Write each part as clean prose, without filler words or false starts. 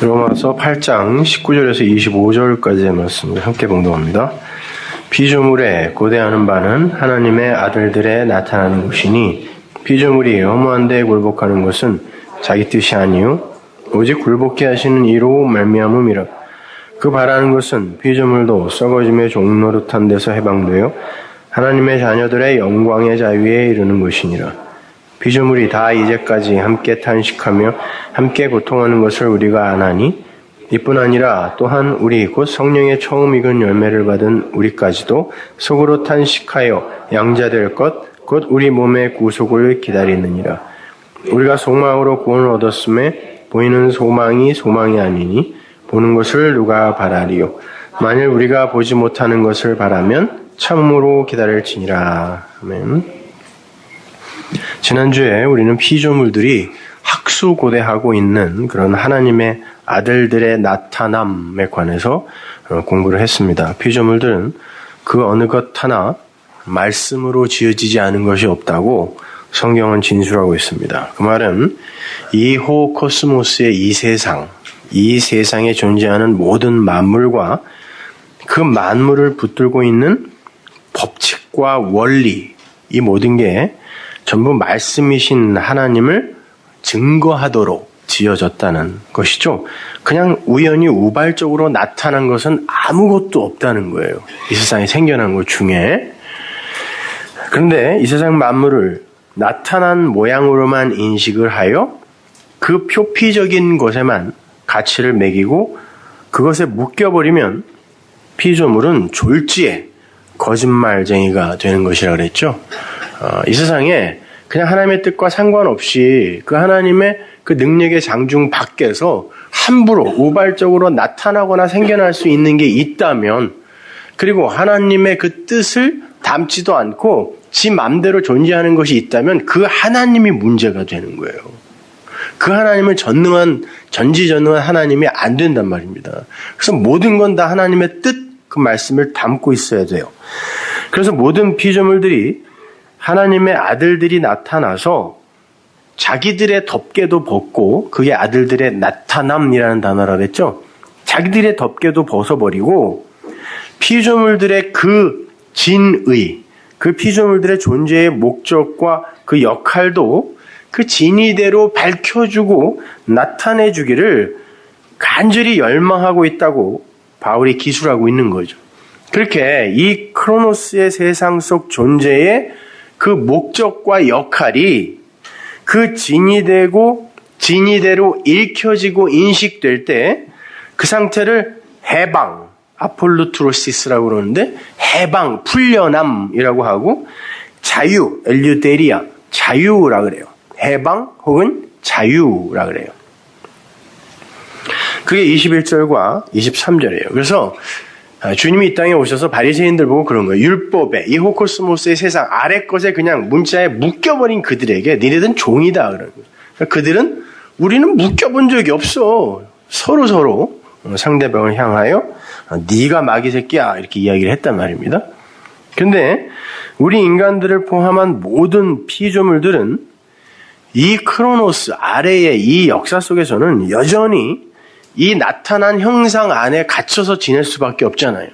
로마서 8장 19절에서 25절까지의 말씀을 함께 봉독합니다. 피조물에 고대하는 바는 하나님의 아들들에 나타나는 것이니 피조물이 허무한 데에 굴복하는 것은 자기 뜻이 아니요 오직 굴복케 하시는 이로 말미암음이라. 그 바라는 것은 피조물도 썩어짐의 종노릇한 데서 해방되어 하나님의 자녀들의 영광의 자유에 이르는 것이니라. 피조물이 다 이제까지 함께 탄식하며 함께 고통하는 것을 우리가 아나니 이뿐 아니라 또한 우리 곧 성령의 처음 익은 열매를 받은 우리까지도 속으로 탄식하여 양자될 것 곧 우리 몸의 구속을 기다리느니라. 우리가 속마음으로 구원을 얻었음에 보이는 소망이 아니니 보는 것을 누가 바라리요. 만일 우리가 보지 못하는 것을 바라면 참으로 기다릴지니라. 아멘. 지난주에 우리는 피조물들이 학수고대하고 있는 그런 하나님의 아들들의 나타남에 관해서 공부를 했습니다. 피조물들은 그 어느 것 하나 말씀으로 지어지지 않은 것이 없다고 성경은 진술하고 있습니다. 그 말은 이 호코스모스의 이 세상에 존재하는 모든 만물과 그 만물을 붙들고 있는 법칙과 원리, 이 모든 게 전부 말씀이신 하나님을 증거하도록 지어졌다는 것이죠. 그냥 우연히 우발적으로 나타난 것은 아무것도 없다는 거예요. 이 세상에 생겨난 것 중에. 그런데 이 세상 만물을 나타난 모양으로만 인식을 하여 그 표피적인 것에만 가치를 매기고 그것에 묶여버리면 피조물은 졸지에 거짓말쟁이가 되는 것이라 그랬죠. 이 세상에 그냥 하나님의 뜻과 상관없이 그 하나님의 그 능력의 장중 밖에서 함부로 우발적으로 나타나거나 생겨날 수 있는 게 있다면, 그리고 하나님의 그 뜻을 담지도 않고 지 맘대로 존재하는 것이 있다면 그 하나님이 문제가 되는 거예요. 그 하나님을 전지전능한 하나님이 안 된단 말입니다. 그래서 모든 건 다 하나님의 뜻, 그 말씀을 담고 있어야 돼요. 그래서 모든 피조물들이 하나님의 아들들이 나타나서 자기들의 덮개도 벗고, 그게 아들들의 나타남이라는 단어라 그랬죠. 자기들의 덮개도 벗어버리고 피조물들의 그 진의, 그 피조물들의 존재의 목적과 그 역할도 그 진의대로 밝혀주고 나타내주기를 간절히 열망하고 있다고 바울이 기술하고 있는 거죠. 그렇게 이 크로노스의 세상 속 존재의 그 목적과 역할이 그 진의되고 진의대로 읽혀지고 인식될 때 그 상태를 해방, 아폴루트로시스라고 그러는데 해방, 풀려남이라고 하고 자유, 엘류데리아, 자유라 그래요. 해방 혹은 자유라 그래요. 그게 21절과 23절이에요. 그래서 주님이 이 땅에 오셔서 바리새인들 보고 그런 거예요. 율법에, 이 호코스모스의 세상 아래 것에 그냥 문자에 묶여버린 그들에게 니네들은 종이다 그러는 거예요. 그들은 우리는 묶여본 적이 없어. 서로 상대방을 향하여 네가 마귀 새끼야 이렇게 이야기를 했단 말입니다. 그런데 우리 인간들을 포함한 모든 피조물들은 이 크로노스 아래의 이 역사 속에서는 여전히 이 나타난 형상 안에 갇혀서 지낼 수밖에 없잖아요.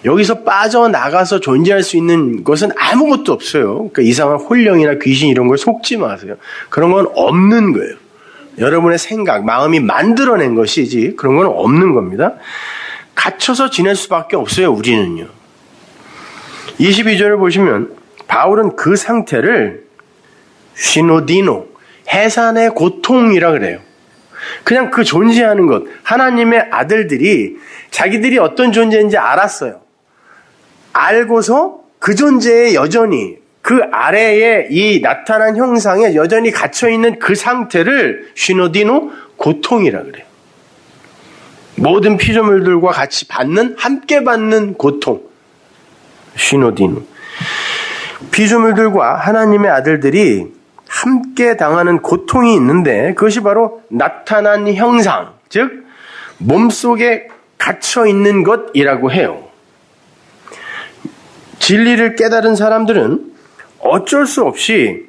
여기서 빠져나가서 존재할 수 있는 것은 아무것도 없어요. 그러니까 이상한 혼령이나 귀신 이런 걸 속지 마세요. 그런 건 없는 거예요. 여러분의 생각, 마음이 만들어낸 것이지 그런 건 없는 겁니다. 갇혀서 지낼 수밖에 없어요, 우리는요. 22절을 보시면 바울은 그 상태를 시노디노, 해산의 고통이라 그래요. 그냥 그 존재하는 것, 하나님의 아들들이 자기들이 어떤 존재인지 알았어요. 알고서 그 존재에 여전히 그 아래에 이 나타난 형상에 여전히 갇혀있는 그 상태를 시노디노, 고통이라 그래요. 모든 피조물들과 같이 함께 받는 고통, 시노디노. 피조물들과 하나님의 아들들이 함께 당하는 고통이 있는데 그것이 바로 나타난 형상, 즉 몸속에 갇혀있는 것이라고 해요. 진리를 깨달은 사람들은 어쩔 수 없이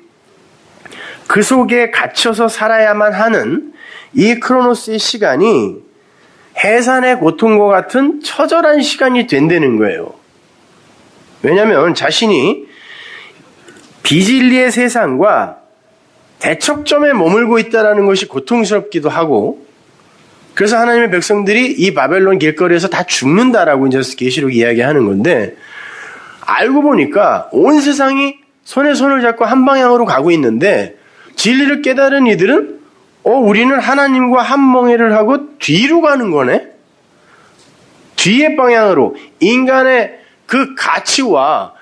그 속에 갇혀서 살아야만 하는 이 크로노스의 시간이 해산의 고통과 같은 처절한 시간이 된다는 거예요. 왜냐하면 자신이 비진리의 세상과 대척점에 머물고 있다는 것이 고통스럽기도 하고, 그래서 하나님의 백성들이 이 바벨론 길거리에서 다 죽는다라고 이제 계시록 이야기하는 건데, 알고 보니까 온 세상이 손에 손을 잡고 한 방향으로 가고 있는데, 진리를 깨달은 이들은 우리는 하나님과 한 멍에를 하고 뒤로 가는 거네? 뒤의 방향으로 인간의 그 가치와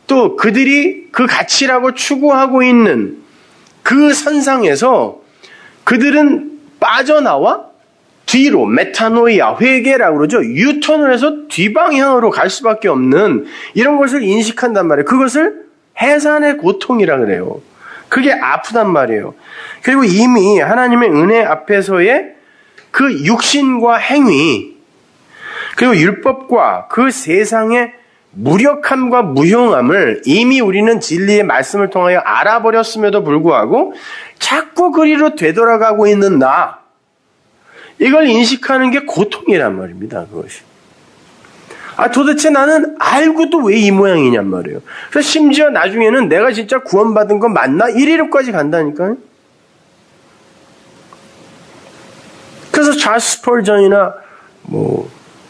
또 그들이 그 가치라고 추구하고 있는 그 선상에서 그들은 빠져나와 뒤로 메타노이아, 회개라고 그러죠. 유턴을 해서 뒷방향으로 갈 수밖에 없는 이런 것을 인식한단 말이에요. 그것을 해산의 고통이라 그래요. 그게 아프단 말이에요. 그리고 이미 하나님의 은혜 앞에서의 그 육신과 행위, 그리고 율법과 그 세상의 무력함과 무용함을 이미 우리는 진리의 말씀을 통하여 알아버렸음에도 불구하고 자꾸 그리로 되돌아가고 있는 나, 이걸 인식하는 게 고통이란 말입니다. 그것이. 도대체 나는 알고도 왜 이 모양이냔 말이에요. 그래서 심지어 나중에는 내가 진짜 구원받은 건 맞나? 이리로까지 간다니까요. 그래서 찰스 스펄전이나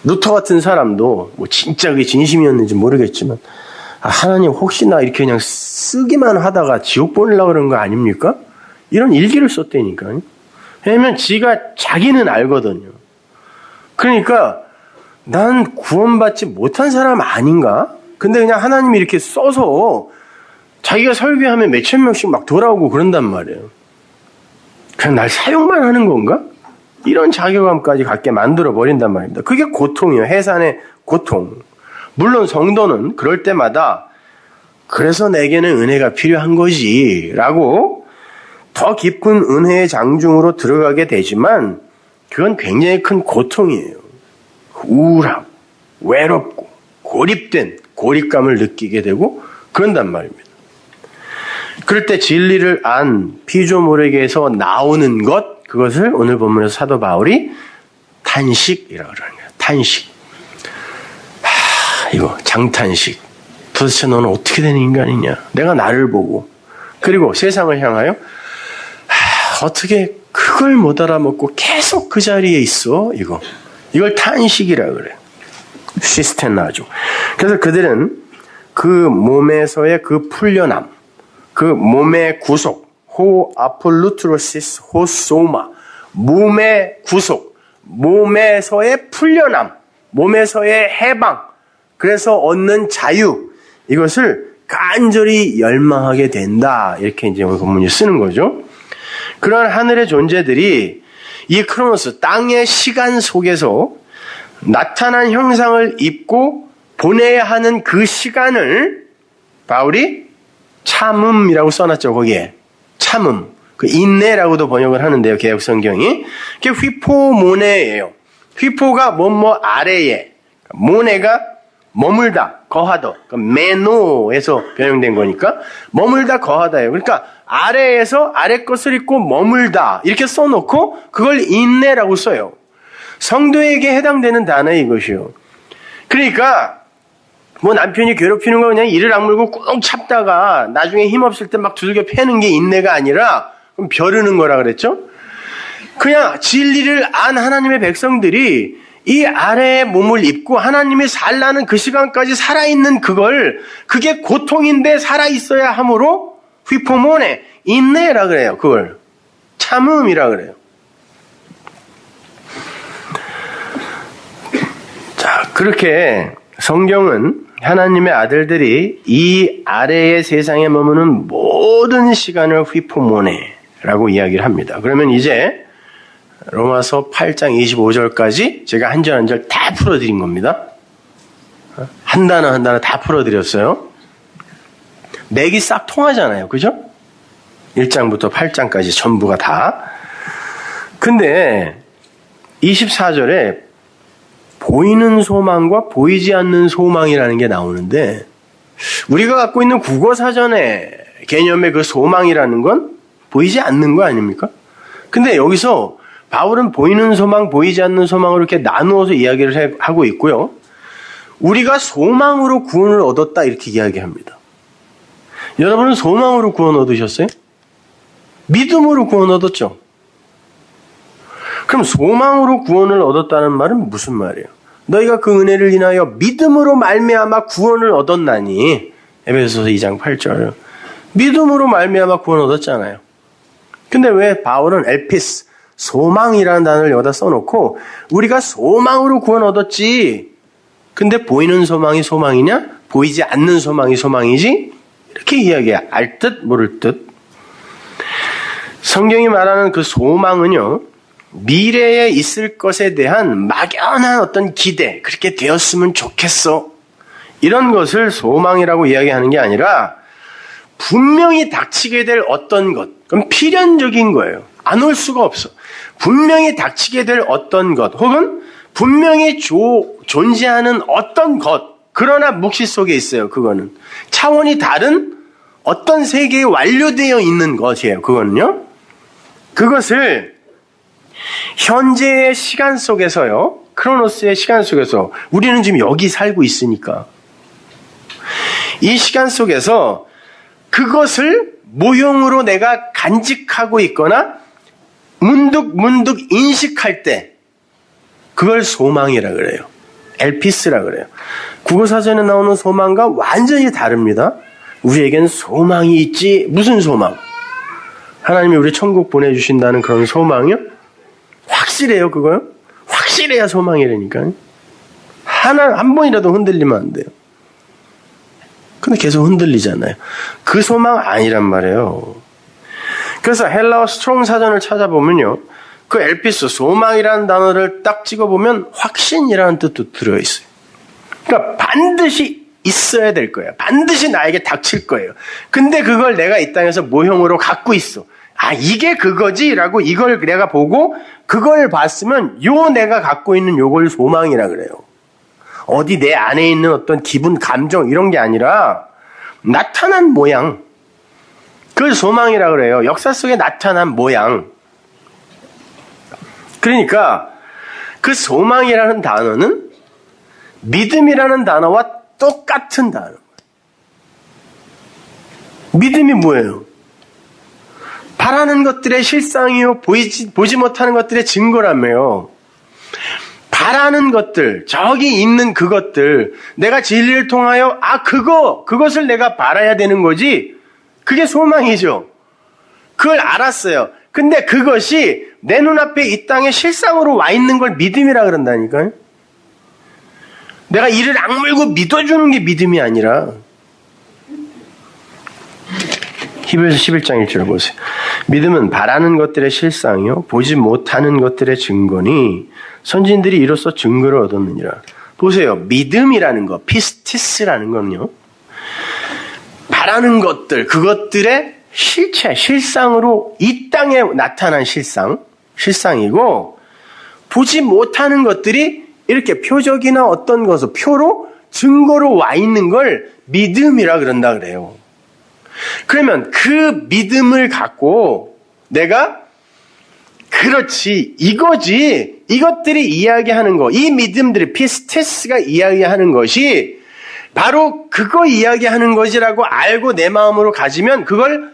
루터 같은 사람도 진짜 그게 진심이었는지 모르겠지만, 하나님 혹시나 이렇게 그냥 쓰기만 하다가 지옥 보내려고 그러는 거 아닙니까? 이런 일기를 썼다니까요. 왜냐면 자기는 알거든요. 그러니까 난 구원받지 못한 사람 아닌가? 근데 그냥 하나님이 이렇게 써서 자기가 설교하면 몇천 명씩 막 돌아오고 그런단 말이에요. 그냥 날 사용만 하는 건가? 이런 자괴감까지 갖게 만들어버린단 말입니다. 그게 고통이에요. 해산의 고통. 물론 성도는 그럴 때마다 그래서 내게는 은혜가 필요한 거지 라고 더 깊은 은혜의 장중으로 들어가게 되지만 그건 굉장히 큰 고통이에요. 우울하고 외롭고 고립된 고립감을 느끼게 되고 그런단 말입니다. 그럴 때 진리를 안 피조물에게서 나오는 것, 그것을 오늘 본문에서 사도 바울이 탄식이라고 그러는 거예요. 탄식. 이거 장탄식. 도대체 너는 어떻게 된 인간이냐? 내가 나를 보고 그리고 세상을 향하여 어떻게 그걸 못 알아먹고 계속 그 자리에 있어? 이걸 탄식이라 그래요. 시스테나죠. 그래서 그들은 그 몸에서의 그 풀려남, 그 몸의 구속, 호 아폴루트로시스 호 소마, 몸의 구속, 몸에서의 풀려남, 몸에서의 해방, 그래서 얻는 자유, 이것을 간절히 열망하게 된다. 이렇게 이제 오늘 본문이 쓰는 거죠. 그런 하늘의 존재들이 이 크로노스, 땅의 시간 속에서 나타난 형상을 입고 보내야 하는 그 시간을 바울이 참음이라고 써놨죠. 거기에 참음, 그 인내라고도 번역을 하는데요. 개역 성경이 그게 휘포모네예요. 휘포가 뭐뭐 아래에, 모네가 머물다, 거하다, 메노에서 변형된 거니까 머물다, 거하다예요. 그러니까 아래에서 아래 것을 입고 머물다 이렇게 써놓고 그걸 인내라고 써요. 성도에게 해당되는 단어 이것이요. 그러니까 남편이 괴롭히는 거 그냥 이를 악물고 꾹 참다가 나중에 힘없을 때 막 두들겨 패는 게 인내가 아니라 그럼 벼르는 거라 그랬죠. 그냥 진리를 안 하나님의 백성들이 이 아래에 몸을 입고 하나님이 살라는 그 시간까지 살아있는 그게 고통인데 살아있어야 하므로 휘포모네, 인내라 그래요. 그걸 참음이라 그래요. 자, 그렇게 성경은 하나님의 아들들이 이 아래의 세상에 머무는 모든 시간을 휘포모네라고 이야기를 합니다. 그러면 이제 로마서 8장 25절까지 제가 한 절 한 절 다 풀어드린 겁니다. 한 단어 한 단어 다 풀어드렸어요. 맥이 싹 통하잖아요. 그죠? 1장부터 8장까지 전부가 다. 근데 24절에 보이는 소망과 보이지 않는 소망이라는 게 나오는데 우리가 갖고 있는 국어사전의 개념의 그 소망이라는 건 보이지 않는 거 아닙니까? 근데 여기서 바울은 보이는 소망, 보이지 않는 소망으로 이렇게 나누어서 이야기를 하고 있고요. 우리가 소망으로 구원을 얻었다 이렇게 이야기합니다. 여러분은 소망으로 구원 얻으셨어요? 믿음으로 구원 얻었죠? 그럼 소망으로 구원을 얻었다는 말은 무슨 말이에요? 너희가 그 은혜를 인하여 믿음으로 말미암아 구원을 얻었나니 에베소서 2장 8절 믿음으로 말미암아 구원 얻었잖아요. 근데 왜 바울은 엘피스 소망이라는 단어를 여기다 써놓고 우리가 소망으로 구원 얻었지 근데 보이는 소망이 소망이냐? 보이지 않는 소망이 소망이지? 이렇게 이야기해. 알 듯 모를 듯. 성경이 말하는 그 소망은요. 미래에 있을 것에 대한 막연한 어떤 기대, 그렇게 되었으면 좋겠어. 이런 것을 소망이라고 이야기하는 게 아니라 분명히 닥치게 될 어떤 것, 그럼 필연적인 거예요. 안 올 수가 없어. 분명히 닥치게 될 어떤 것, 혹은 분명히 존재하는 어떤 것, 그러나 묵시 속에 있어요. 그거는 차원이 다른 어떤 세계에 완료되어 있는 것이에요. 그거는요. 그것을 현재의 시간 속에서요. 크로노스의 시간 속에서 우리는 지금 여기 살고 있으니까 이 시간 속에서 그것을 모형으로 내가 간직하고 있거나 문득 인식할 때 그걸 소망이라 그래요. 엘피스라 그래요. 국어사전에 나오는 소망과 완전히 다릅니다. 우리에겐 소망이 있지. 무슨 소망? 하나님이 우리 천국 보내주신다는 그런 소망이요? 확실해요, 그거요? 확실해야 소망이라니까요. 한 번이라도 흔들리면 안 돼요. 근데 계속 흔들리잖아요. 그 소망 아니란 말이에요. 그래서 헬라어 스트롱 사전을 찾아보면요. 그 엘피스, 소망이라는 단어를 딱 찍어보면 확신이라는 뜻도 들어있어요. 그러니까 반드시 있어야 될 거예요. 반드시 나에게 닥칠 거예요. 근데 그걸 내가 이 땅에서 모형으로 갖고 있어. 아, 이게 그거지? 라고 이걸 내가 보고 그걸 봤으면 내가 갖고 있는 요걸 소망이라 그래요. 어디 내 안에 있는 어떤 기분, 감정 이런 게 아니라 나타난 모양. 그걸 소망이라 그래요. 역사 속에 나타난 모양. 그러니까 그 소망이라는 단어는 믿음이라는 단어와 똑같은 단어. 믿음이 뭐예요? 바라는 것들의 실상이요. 보지 못하는 것들의 증거라며요. 바라는 것들, 저기 있는 그것들, 내가 진리를 통하여 그것을 내가 바라야 되는 거지. 그게 소망이죠. 그걸 알았어요. 근데 그것이 내 눈앞에 이 땅에 실상으로 와 있는 걸 믿음이라 그런다니까요. 내가 이를 악물고 믿어주는 게 믿음이 아니라. 히브리서 11장 1절을 보세요. 믿음은 바라는 것들의 실상이요 보지 못하는 것들의 증거니 선진들이 이로써 증거를 얻었느니라. 보세요. 믿음이라는 거, 피스티스라는 건요. 바라는 것들, 그것들의 실체, 실상으로 이 땅에 나타난 실상이고 보지 못하는 것들이 이렇게 표적이나 어떤 것을 표로 증거로 와 있는 걸 믿음이라 그런다 그래요. 그러면 그 믿음을 갖고 내가 그렇지 이거지 이것들이 이야기하는 거 이 믿음들이 피스테스가 이야기하는 것이 바로 그거 이야기하는 것이라고 알고 내 마음으로 가지면 그걸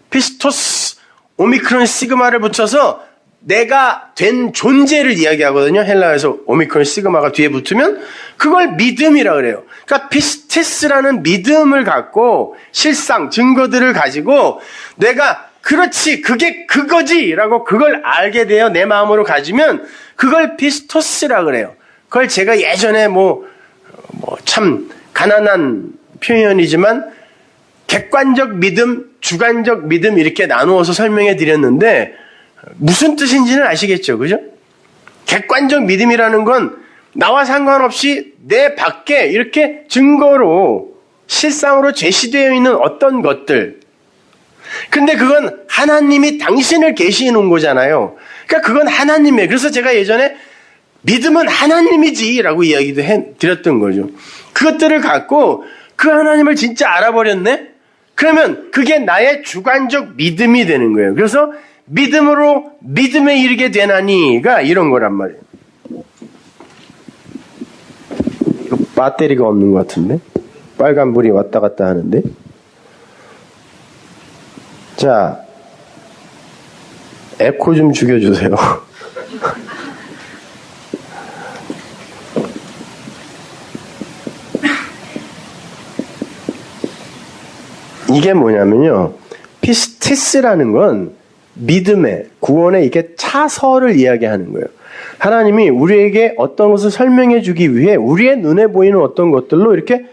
피스토스 오미크론 시그마를 붙여서 내가 된 존재를 이야기하거든요. 헬라어에서 오미크론 시그마가 뒤에 붙으면 그걸 믿음이라 그래요. 그러니까 피스테스라는 믿음을 갖고 실상, 증거들을 가지고 내가 그렇지, 그게 그거지 라고 그걸 알게 되어 내 마음으로 가지면 그걸 피스토스라 그래요. 그걸 제가 예전에 참 가난한 표현이지만 객관적 믿음, 주관적 믿음 이렇게 나누어서 설명해 드렸는데 무슨 뜻인지는 아시겠죠? 그죠? 객관적 믿음이라는 건 나와 상관없이 내 밖에 이렇게 증거로 실상으로 제시되어 있는 어떤 것들. 근데 그건 하나님이 당신을 계시해 놓은 거잖아요. 그러니까 그건 하나님이에요. 그래서 제가 예전에 믿음은 하나님이지라고 이야기도 드렸던 거죠. 그것들을 갖고 그 하나님을 진짜 알아버렸네? 그러면 그게 나의 주관적 믿음이 되는 거예요. 그래서 믿음으로 믿음에 이르게 되나니가 이런 거란 말이에요. 이거 배터리가 없는 것 같은데? 빨간불이 왔다 갔다 하는데? 자, 에코 좀 죽여주세요. 이게 뭐냐면요. 피스티스라는 건 믿음의, 구원의 이게 차서를 이야기하는 거예요. 하나님이 우리에게 어떤 것을 설명해 주기 위해 우리의 눈에 보이는 어떤 것들로 이렇게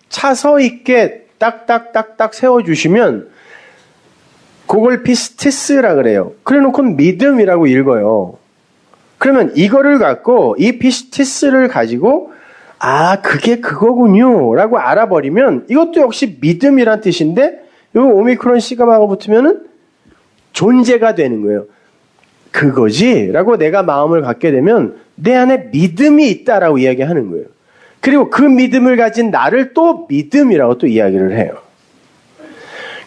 차서 있게 딱딱딱딱 세워주시면 그걸 피스티스라 그래요. 그래 놓고 믿음이라고 읽어요. 그러면 이거를 갖고 이 피스티스를 가지고 그게 그거군요 라고 알아버리면 이것도 역시 믿음이란 뜻인데 이 오미크론 시가마가 붙으면은 존재가 되는 거예요. 그거지 라고 내가 마음을 갖게 되면 내 안에 믿음이 있다라고 이야기하는 거예요. 그리고 그 믿음을 가진 나를 또 믿음이라고 또 이야기를 해요.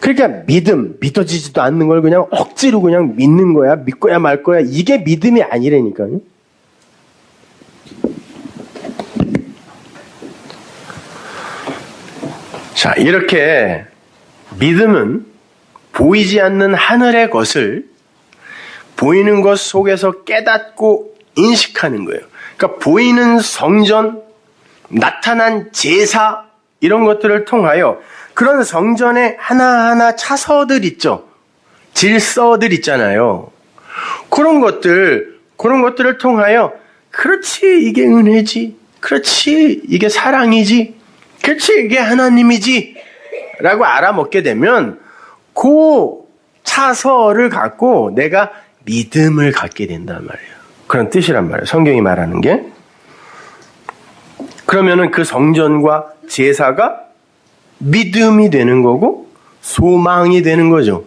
그러니까 믿어지지도 않는 걸 그냥 억지로 그냥 믿는 거야. 믿고야 말 거야. 이게 믿음이 아니라니까요. 자, 이렇게 믿음은 보이지 않는 하늘의 것을 보이는 것 속에서 깨닫고 인식하는 거예요. 그러니까 보이는 성전, 나타난 제사 이런 것들을 통하여 그런 성전에 하나하나 차서들 있죠. 질서들 있잖아요. 그런 것들을 통하여 그렇지 이게 은혜지. 그렇지 이게 사랑이지. 그렇지 이게 하나님이지. 라고 알아먹게 되면 그 차서를 갖고 내가 믿음을 갖게 된단 말이에요. 그런 뜻이란 말이에요. 성경이 말하는 게. 그러면은 그 성전과 제사가 믿음이 되는 거고 소망이 되는 거죠.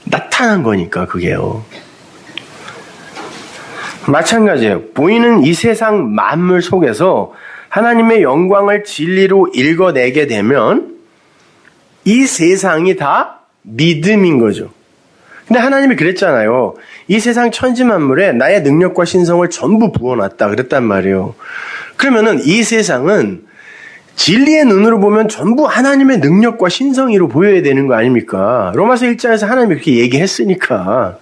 나타난 거니까 그게요. 마찬가지예요. 보이는 이 세상 만물 속에서 하나님의 영광을 진리로 읽어내게 되면 이 세상이 다 믿음인 거죠. 근데 하나님이 그랬잖아요. 이 세상 천지만물에 나의 능력과 신성을 전부 부어놨다 그랬단 말이에요. 그러면은 이 세상은 진리의 눈으로 보면 전부 하나님의 능력과 신성으로 보여야 되는 거 아닙니까? 로마서 1장에서 하나님이 그렇게 얘기했으니까.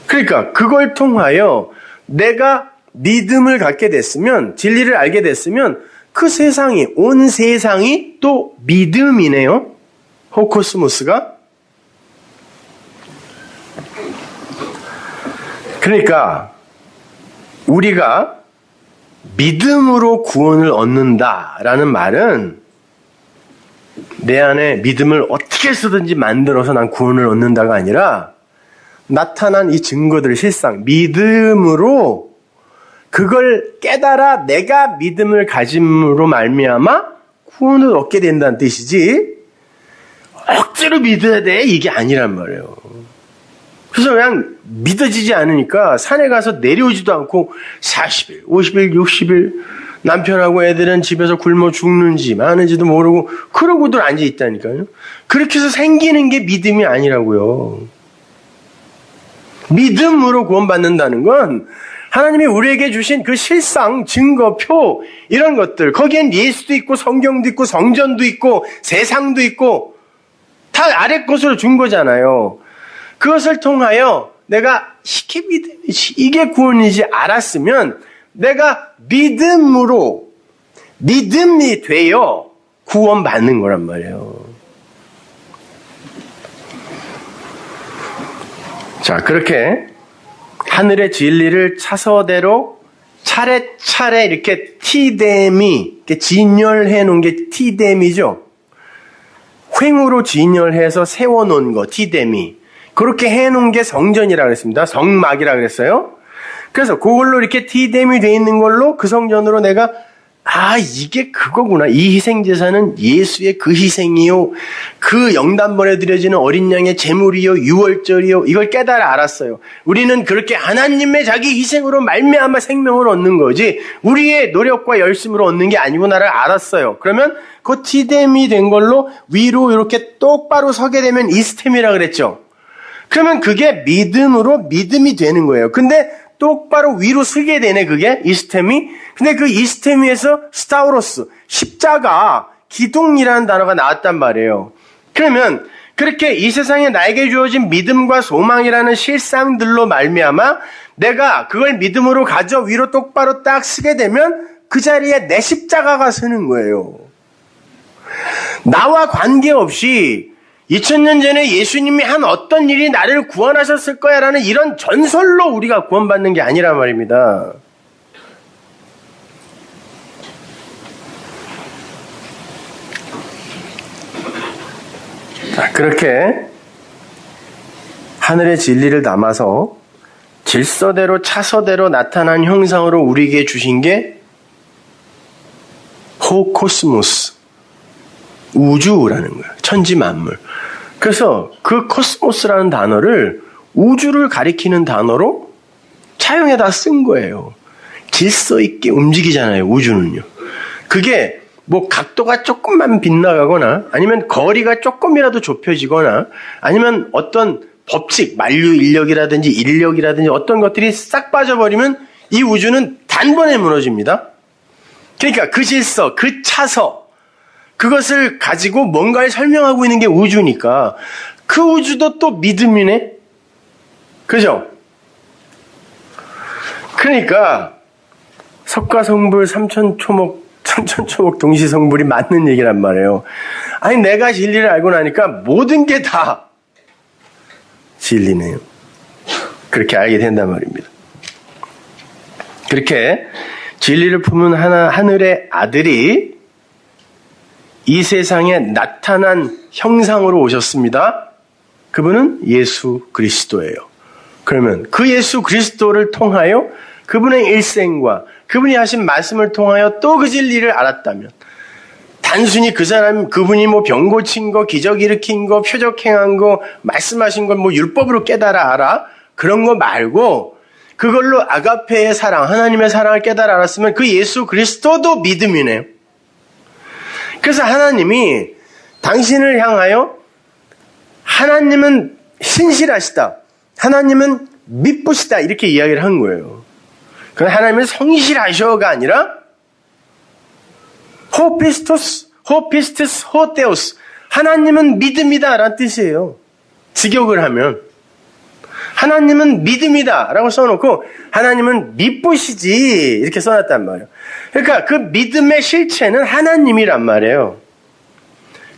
그러니까 그걸 통하여 내가 믿음을 갖게 됐으면, 진리를 알게 됐으면 그 세상이, 온 세상이 또 믿음이네요. 호코스모스가. 그러니까 우리가 믿음으로 구원을 얻는다라는 말은 내 안에 믿음을 어떻게 쓰든지 만들어서 난 구원을 얻는다가 아니라 나타난 이 증거들 실상 믿음으로 그걸 깨달아 내가 믿음을 가짐으로 말미암아 구원을 얻게 된다는 뜻이지 억지로 믿어야 돼 이게 아니란 말이에요. 그래서 그냥 믿어지지 않으니까 산에 가서 내려오지도 않고 40일, 50일, 60일 남편하고 애들은 집에서 굶어 죽는지 마는지도 모르고 그러고들 앉아 있다니까요. 그렇게 해서 생기는 게 믿음이 아니라고요. 믿음으로 구원받는다는 건 하나님이 우리에게 주신 그 실상, 증거표 이런 것들 거기엔 예수도 있고 성경도 있고 성전도 있고 세상도 있고 다 아래 것으로 준 거잖아요. 그것을 통하여 내가 이게 믿음이지, 이게 구원이지 알았으면 내가 믿음으로 믿음이 되어 구원받는 거란 말이에요. 자, 그렇게 하늘의 진리를 차서대로 차례차례 이렇게 티뎀이 이렇게 진열해 놓은 게 티뎀이죠. 횡으로 진열해서 세워놓은 거 티뎀이. 그렇게 해놓은 게 성전이라고 그랬습니다. 성막이라고 그랬어요. 그래서 그걸로 이렇게 티뎀이 돼 있는 걸로 그 성전으로 내가 이게 그거구나. 이 희생제사는 예수의 그 희생이요. 그 영단번에 드려지는 어린 양의 제물이요. 유월절이요. 이걸 깨달아 알았어요. 우리는 그렇게 하나님의 자기 희생으로 말미암아 생명을 얻는 거지 우리의 노력과 열심으로 얻는 게 아니구나를 알았어요. 그러면 그 티뎀이 된 걸로 위로 이렇게 똑바로 서게 되면 이스템이라 그랬죠. 그러면 그게 믿음으로 믿음이 되는 거예요. 근데 똑바로 위로 서게 되네, 그게, 이스템이. 근데 그 이스템에서 스타우로스, 십자가, 기둥이라는 단어가 나왔단 말이에요. 그러면 그렇게 이 세상에 나에게 주어진 믿음과 소망이라는 실상들로 말미암아 내가 그걸 믿음으로 가져 위로 똑바로 딱 서게 되면 그 자리에 내 십자가가 서는 거예요. 나와 관계없이 2000년 전에 예수님이 한 어떤 일이 나를 구원하셨을 거야 라는 이런 전설로 우리가 구원받는 게 아니란 말입니다. 자, 그렇게 하늘의 진리를 담아서 질서대로 차서대로 나타난 형상으로 우리에게 주신 게 호코스모스, 우주라는 거예요. 천지 만물. 그래서 그 코스모스라는 단어를 우주를 가리키는 단어로 차용해다 쓴 거예요. 질서 있게 움직이잖아요, 우주는요. 그게 뭐 각도가 조금만 빗나가거나 아니면 거리가 조금이라도 좁혀지거나 아니면 어떤 법칙, 만류 인력이라든지 인력이라든지 어떤 것들이 싹 빠져버리면 이 우주는 단번에 무너집니다. 그러니까 그 질서, 그 차서 그것을 가지고 뭔가를 설명하고 있는 게 우주니까 그 우주도 또 믿음이네. 그죠? 그러니까 석가성불 삼천초목 동시성불이 맞는 얘기란 말이에요. 아니 내가 진리를 알고 나니까 모든 게 다 진리네요. 그렇게 알게 된단 말입니다. 그렇게 진리를 품은 하늘의 아들이 이 세상에 나타난 형상으로 오셨습니다. 그분은 예수 그리스도예요. 그러면 그 예수 그리스도를 통하여 그분의 일생과 그분이 하신 말씀을 통하여 또 그 진리를 알았다면 단순히 그분이 뭐 병 고친 거, 기적 일으킨 거, 표적 행한 거, 말씀하신 걸 뭐 율법으로 깨달아 알아? 그런 거 말고 그걸로 아가페의 사랑, 하나님의 사랑을 깨달아 알았으면 그 예수 그리스도도 믿음이네요. 그래서 하나님이 당신을 향하여 하나님은 신실하시다. 하나님은 미쁘시다. 이렇게 이야기를 한 거예요. 그럼 하나님은 성실하셔가 아니라 호피스토스, 호테오스. 하나님은 믿음이다. 라는 뜻이에요. 직역을 하면. 하나님은 믿음이다. 라고 써놓고 하나님은 미쁘시지. 이렇게 써놨단 말이에요. 그러니까 그 믿음의 실체는 하나님이란 말이에요.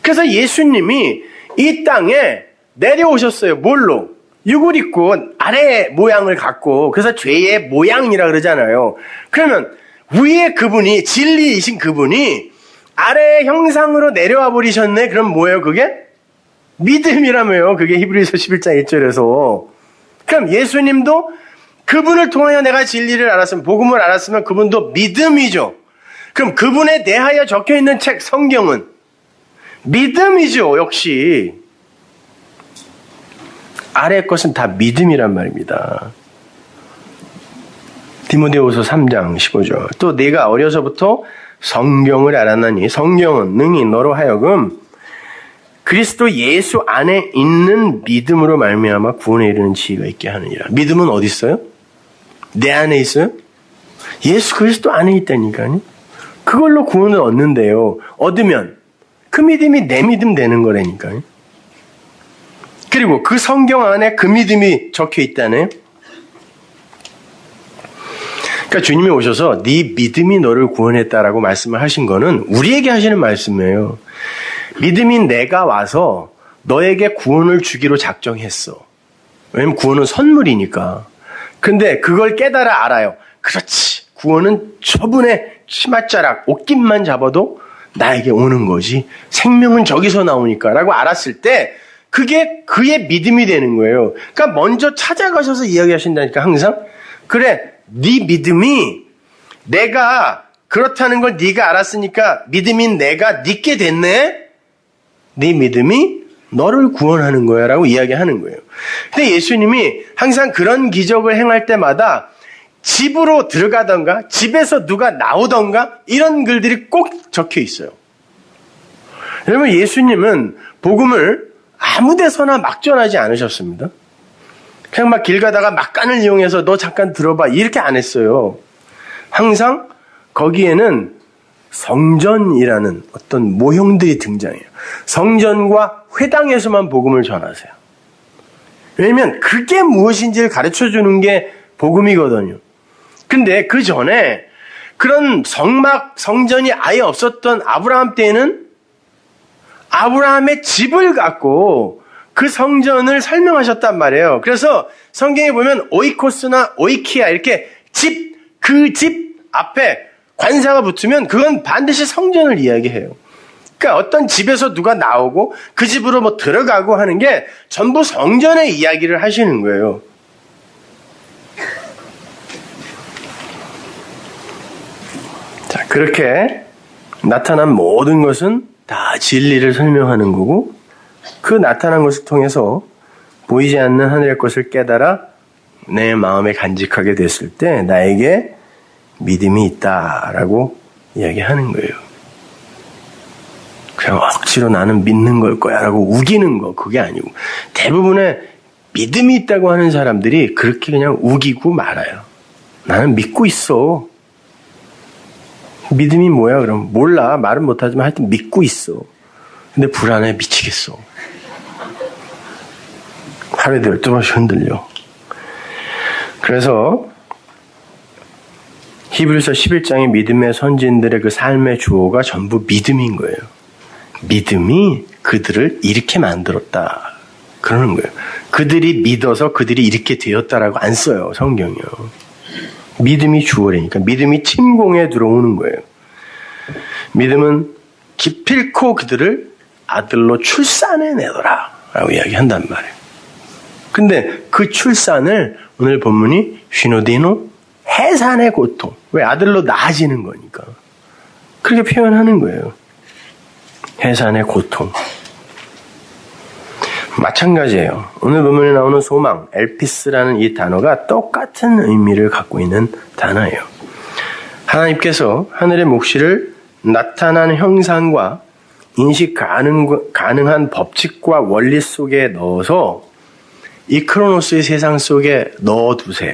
그래서 예수님이 이 땅에 내려오셨어요. 뭘로? 육을 입고 아래 모양을 갖고 그래서 죄의 모양이라 그러잖아요. 그러면 위에 그분이 진리이신 그분이 아래의 형상으로 내려와 버리셨네. 그럼 뭐예요 그게? 믿음이라며요. 그게 히브리서 11장 1절에서. 그럼 예수님도 그분을 통하여 내가 진리를 알았으면 복음을 알았으면 그분도 믿음이죠. 그럼 그분에 대하여 적혀있는 책 성경은 믿음이죠. 역시 아래 것은 다 믿음이란 말입니다. 디모데후서 3장 15절. 또 내가 어려서부터 성경을 알았나니 성경은 능히 너로 하여금 그리스도 예수 안에 있는 믿음으로 말미암아 구원에 이르는 지혜가 있게 하느니라. 믿음은 어디 있어요? 내 안에 있어요? 예수 그리스도 안에 있다니까요. 그걸로 구원을 얻는데요. 얻으면 그 믿음이 내 믿음 되는 거라니까요. 그리고 그 성경 안에 그 믿음이 적혀 있다네요. 그러니까 주님이 오셔서 네 믿음이 너를 구원했다라고 말씀을 하신 거는 우리에게 하시는 말씀이에요. 믿음인 내가 와서 너에게 구원을 주기로 작정했어. 왜냐면 구원은 선물이니까. 근데 그걸 깨달아 알아요. 그렇지. 구원은 저분의 치맛자락, 옷깃만 잡아도 나에게 오는 거지. 생명은 저기서 나오니까 라고 알았을 때 그게 그의 믿음이 되는 거예요. 그러니까 먼저 찾아가셔서 이야기하신다니까 항상. 그래, 네 믿음이 내가 그렇다는 걸 네가 알았으니까 믿음인 내가 믿게 됐네? 네 믿음이 너를 구원하는 거야 라고 이야기하는 거예요. 근데 예수님이 항상 그런 기적을 행할 때마다 집으로 들어가던가 집에서 누가 나오던가 이런 글들이 꼭 적혀 있어요. 여러분, 예수님은 복음을 아무 데서나 막 전하지 않으셨습니다. 그냥 막 길 가다가 막간을 이용해서 너 잠깐 들어봐 이렇게 안 했어요. 항상 거기에는 성전이라는 어떤 모형들이 등장해요. 성전과 회당에서만 복음을 전하세요. 왜냐하면 그게 무엇인지를 가르쳐주는 게 복음이거든요. 근데 그 전에 그런 성전이 아예 없었던 아브라함 때에는 아브라함의 집을 갖고 그 성전을 설명하셨단 말이에요. 그래서 성경에 보면 오이코스나 오이키아 이렇게 그 집 앞에 관사가 붙으면 그건 반드시 성전을 이야기해요. 그러니까 어떤 집에서 누가 나오고 그 집으로 뭐 들어가고 하는 게 전부 성전의 이야기를 하시는 거예요. 자, 그렇게 나타난 모든 것은 다 진리를 설명하는 거고 그 나타난 것을 통해서 보이지 않는 하늘의 것을 깨달아 내 마음에 간직하게 됐을 때 나에게 믿음이 있다라고 이야기하는 거예요. 그냥 억지로 나는 믿는 걸 거야 라고 우기는 거 그게 아니고 대부분의 믿음이 있다고 하는 사람들이 그렇게 그냥 우기고 말아요. 나는 믿고 있어. 믿음이 뭐야 그럼? 몰라. 말은 못하지만 하여튼 믿고 있어. 근데 불안해 미치겠어. 하루에도 12번씩 흔들려. 그래서 히브리서 11장의 믿음의 선진들의 그 삶의 주어가 전부 믿음인 거예요. 믿음이 그들을 이렇게 만들었다. 그러는 거예요. 그들이 믿어서 그들이 이렇게 되었다라고 안 써요. 성경이요. 믿음이 주어라니까. 믿음이 침공에 들어오는 거예요. 믿음은 기필코 그들을 아들로 출산해내더라 라고 이야기한단 말이에요. 근데 그 출산을 오늘 본문이 휘노디노 해산의 고통. 왜? 아들로 낳아지는 거니까. 그렇게 표현하는 거예요. 해산의 고통. 마찬가지예요. 오늘 본문에 나오는 소망, 엘피스라는 이 단어가 똑같은 의미를 갖고 있는 단어예요. 하나님께서 하늘의 묵시를 나타나는 형상과 인식 가능한 법칙과 원리 속에 넣어서 이 크로노스의 세상 속에 넣어두세요.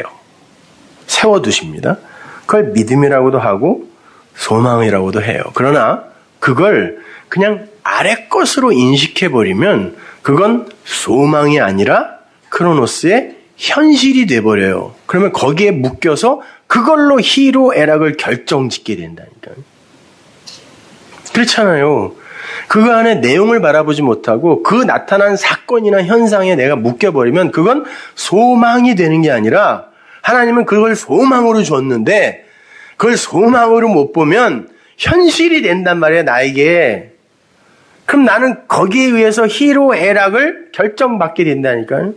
세워두십니다. 그걸 믿음이라고도 하고 소망이라고도 해요. 그러나 그걸 그냥 아래 것으로 인식해버리면 그건 소망이 아니라 크로노스의 현실이 돼버려요. 그러면 거기에 묶여서 그걸로 희로애락을 결정짓게 된다니까요. 그렇잖아요. 그거 안에 내용을 바라보지 못하고 그 나타난 사건이나 현상에 내가 묶여버리면 그건 소망이 되는 게 아니라 하나님은 그걸 소망으로 줬는데 그걸 소망으로 못 보면 현실이 된단 말이에요, 나에게. 그럼 나는 거기에 의해서 희로애락을 결정받게 된다니까요.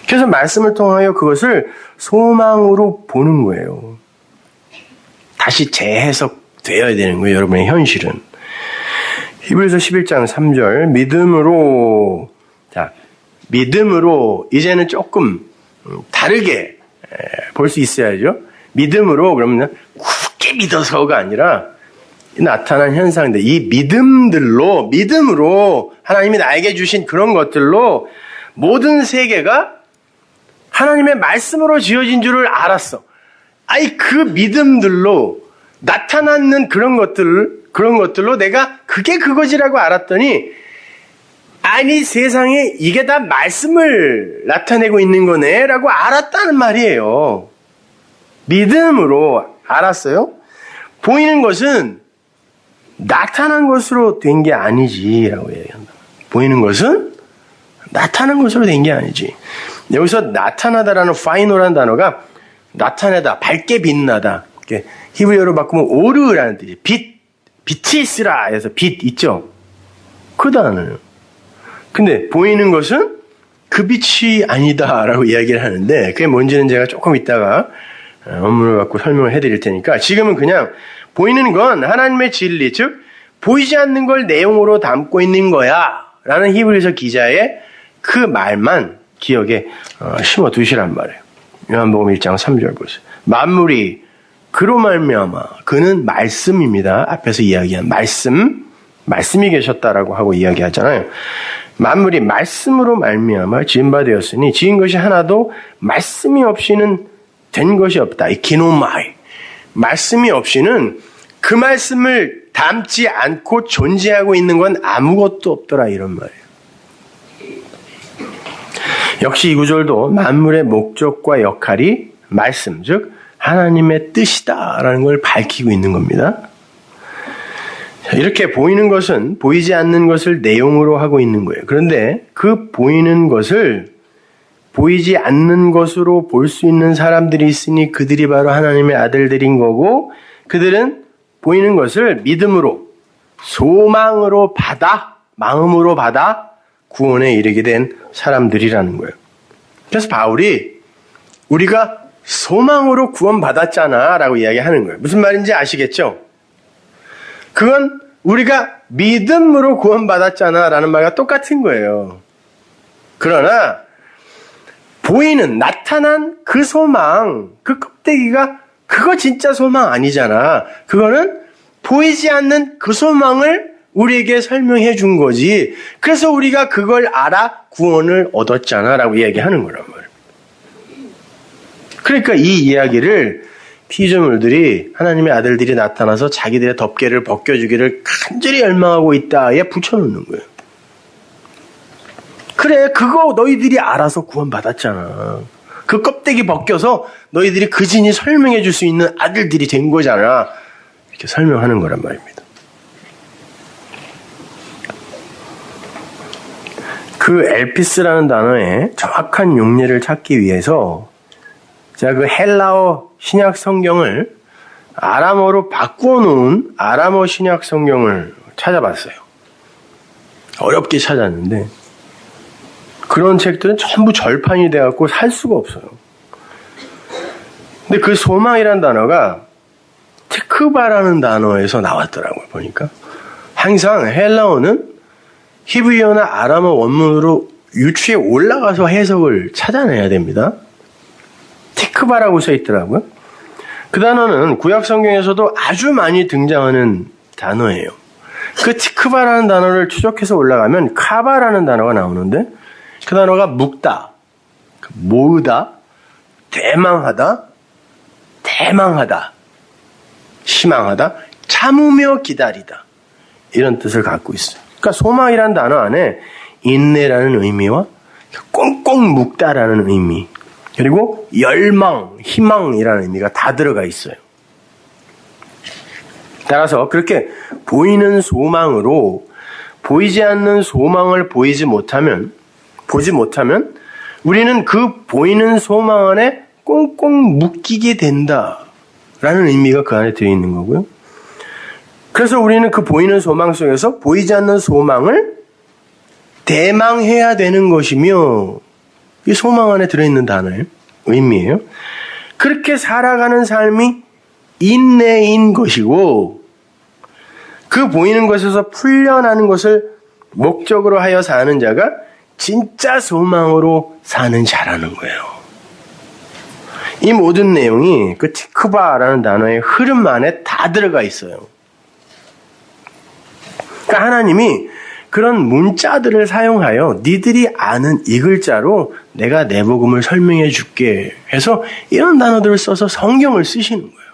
그래서 말씀을 통하여 그것을 소망으로 보는 거예요. 다시 재해석되어야 되는 거예요, 여러분의 현실은. 히브리서 11장 3절 믿음으로 이제는 조금 다르게 볼 수 있어야죠. 믿음으로 그러면 굳게 믿어서가 아니라 나타난 현상들, 이 믿음으로 하나님이 나에게 주신 그런 것들로 모든 세계가 하나님의 말씀으로 지어진 줄을 알았어. 그 믿음들로 나타나는 그런 것들로 내가 그게 그것이라고 알았더니 아니 세상에 이게 다 말씀을 나타내고 있는 거네 라고 알았다는 말이에요. 믿음으로 알았어요. 보이는 것은 나타난 것으로 된 게 아니지 라고 얘기한다. 보이는 것은 나타난 것으로 된 게 아니지. 여기서 나타나다라는 파이노라는 단어가 나타내다, 밝게 빛나다. 히브리어로 바꾸면 오르라는 뜻이 빛이 있으라 해서 빛 있죠. 그 단어예요. 근데 보이는 것은 그 빛이 아니다라고 이야기를 하는데 그게 뭔지는 제가 조금 이따가 원문을 갖고 설명을 해드릴 테니까 지금은 그냥 보이는 건 하나님의 진리, 즉 보이지 않는 걸 내용으로 담고 있는 거야 라는 히브리서 기자의 그 말만 기억에 심어 두시란 말이에요. 요한복음 1장 3절 보세요. 만물이 그로 말미암아, 그는 말씀입니다. 앞에서 이야기한 말씀이 계셨다라고 하고 이야기하잖아요. 만물이 말씀으로 말미암아 지은 바 되었으니 지은 것이 하나도 말씀이 없이는 된 것이 없다. 이 기노마이, 말씀이 없이는 그 말씀을 담지 않고 존재하고 있는 건 아무것도 없더라, 이런 말이에요. 역시 이 구절도 만물의 목적과 역할이 말씀, 즉 하나님의 뜻이다라는 걸 밝히고 있는 겁니다. 이렇게 보이는 것은 보이지 않는 것을 내용으로 하고 있는 거예요. 그런데 그 보이는 것을 보이지 않는 것으로 볼 수 있는 사람들이 있으니 그들이 바로 하나님의 아들들인 거고, 그들은 보이는 것을 믿음으로, 소망으로 받아, 마음으로 받아 구원에 이르게 된 사람들이라는 거예요. 그래서 바울이 우리가 소망으로 구원받았잖아 라고 이야기하는 거예요. 무슨 말인지 아시겠죠? 그건 우리가 믿음으로 구원받았잖아 라는 말과 똑같은 거예요. 그러나 보이는, 나타난 그 소망, 그 껍데기가 그거 진짜 소망 아니잖아. 그거는 보이지 않는 그 소망을 우리에게 설명해 준 거지. 그래서 우리가 그걸 알아 구원을 얻었잖아 라고 이야기하는 거란 말이에요. 그러니까 이 이야기를 피조물들이 하나님의 아들들이 나타나서 자기들의 덮개를 벗겨주기를 간절히 열망하고 있다에 붙여놓는 거예요. 그래, 그거 너희들이 알아서 구원받았잖아. 그 껍데기 벗겨서 너희들이 그 진이 설명해 줄 수 있는 아들들이 된 거잖아. 이렇게 설명하는 거란 말입니다. 그 엘피스라는 단어의 정확한 용례를 찾기 위해서 제가 그 헬라어 신약 성경을 아람어로 바꾸어 놓은 아람어 신약 성경을 찾아봤어요. 어렵게 찾았는데 그런 책들은 전부 절판이 돼갖고 살 수가 없어요. 근데 그 소망이라는 단어가 티크바라는 단어에서 나왔더라고요. 보니까 항상 헬라어는 히브리어나 아람어 원문으로 유추에 올라가서 해석을 찾아내야 됩니다. 티크바라고 써 있더라고요. 그 단어는 구약 성경에서도 아주 많이 등장하는 단어예요. 그 티크바라는 단어를 추적해서 올라가면 카바라는 단어가 나오는데 그 단어가 묵다, 모으다, 대망하다, 희망하다, 참으며 기다리다 이런 뜻을 갖고 있어요. 그러니까 소망이라는 단어 안에 인내라는 의미와 꽁꽁 묵다라는 의미, 그리고 열망, 희망이라는 의미가 다 들어가 있어요. 따라서 그렇게 보이는 소망으로 보이지 않는 소망을 보지 못하면 우리는 그 보이는 소망 안에 꽁꽁 묶이게 된다라는 의미가 그 안에 들어있는 거고요. 그래서 우리는 그 보이는 소망 속에서 보이지 않는 소망을 대망해야 되는 것이며, 이 소망 안에 들어있는 단어예요. 의미예요. 그렇게 살아가는 삶이 인내인 것이고, 그 보이는 것에서 풀려나는 것을 목적으로 하여 사는 자가 진짜 소망으로 사는 자라는 거예요. 이 모든 내용이 그 티크바라는 단어의 흐름 안에 다 들어가 있어요. 그러니까 하나님이 그런 문자들을 사용하여 니들이 아는 이 글자로 내가 내 복음을 설명해 줄게 해서 이런 단어들을 써서 성경을 쓰시는 거예요.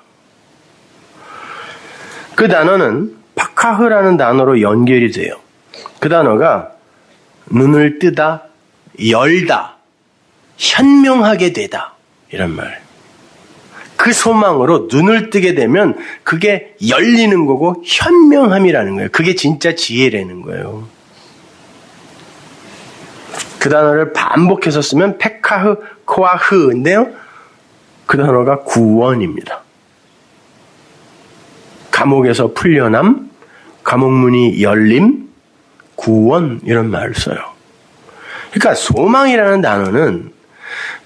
그 단어는 파카흐라는 단어로 연결이 돼요. 그 단어가 눈을 뜨다, 열다, 현명하게 되다 이런 말. 그 소망으로 눈을 뜨게 되면 그게 열리는 거고 현명함이라는 거예요. 그게 진짜 지혜라는 거예요. 그 단어를 반복해서 쓰면 페카흐, 코아흐인데요. 그 단어가 구원입니다. 감옥에서 풀려남, 감옥문이 열림, 구원 이런 말을 써요. 그러니까 소망이라는 단어는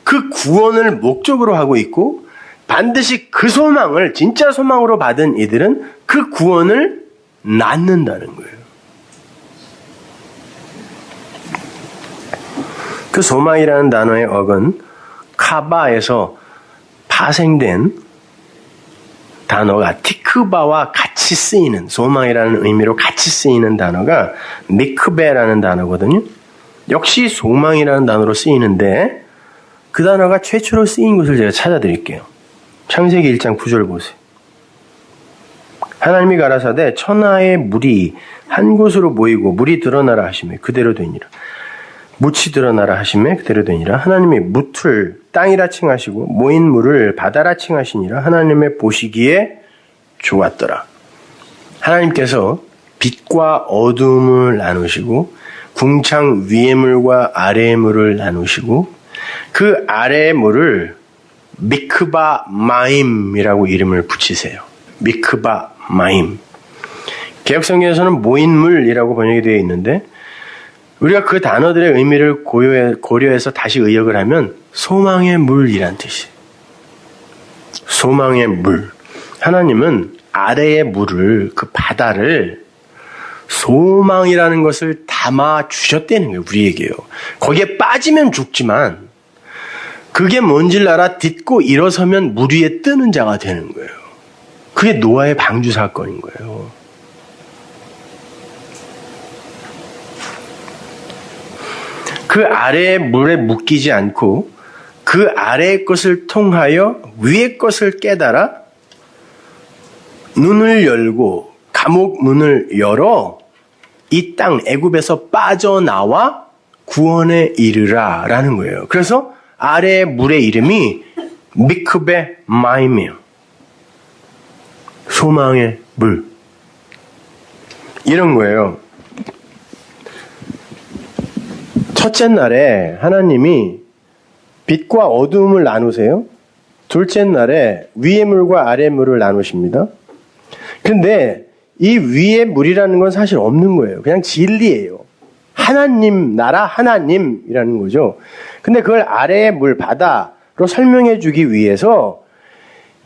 그 구원을 목적으로 하고 있고 반드시 그 소망을 진짜 소망으로 받은 이들은 그 구원을 낳는다는 거예요. 그 소망이라는 단어의 어근 카바에서 파생된 단어가 티크바와 같이 쓰이는 소망이라는 의미로 같이 쓰이는 단어가 미크베라는 단어거든요. 역시 소망이라는 단어로 쓰이는데 그 단어가 최초로 쓰인 것을 제가 찾아드릴게요. 창세기 1장 9절 보세요. 하나님이 가라사대 천하의 물이 한 곳으로 모이고 물이 드러나라 하시매 그대로 되니라. 묻이 드러나라 하시매 그대로 되니라. 하나님이 묻을 땅이라 칭하시고 모인 물을 바다라 칭하시니라. 하나님의 보시기에 좋았더라. 하나님께서 빛과 어둠을 나누시고 궁창 위의 물과 아래의 물을 나누시고 그 아래의 물을 미크바 마임이라고 이름을 붙이세요. 미크바 마임. 개혁성경에서는 모인 물이라고 번역이 되어 있는데 우리가 그 단어들의 의미를 고려해서 다시 의역을 하면 소망의 물이란 뜻이에요. 소망의 물. 하나님은 아래의 물을, 그 바다를 소망이라는 것을 담아 주셨다는 거예요. 우리에게요. 거기에 빠지면 죽지만 그게 뭔지를 알아 딛고 일어서면 물 위에 뜨는 자가 되는 거예요. 그게 노아의 방주 사건인 거예요. 그 아래의 물에 묶이지 않고 그 아래의 것을 통하여 위의 것을 깨달아 눈을 열고 감옥 문을 열어 이 땅 애굽에서 빠져나와 구원에 이르라 라는 거예요. 그래서 아래의 물의 이름이 미크베 마임이에요. 소망의 물. 이런 거예요. 첫째 날에 하나님이 빛과 어두움을 나누세요. 둘째 날에 위의 물과 아래의 물을 나누십니다. 근데 이 위의 물이라는 건 사실 없는 거예요. 그냥 진리예요. 하나님, 나라 하나님이라는 거죠. 근데 그걸 아래의 물, 바다로 설명해 주기 위해서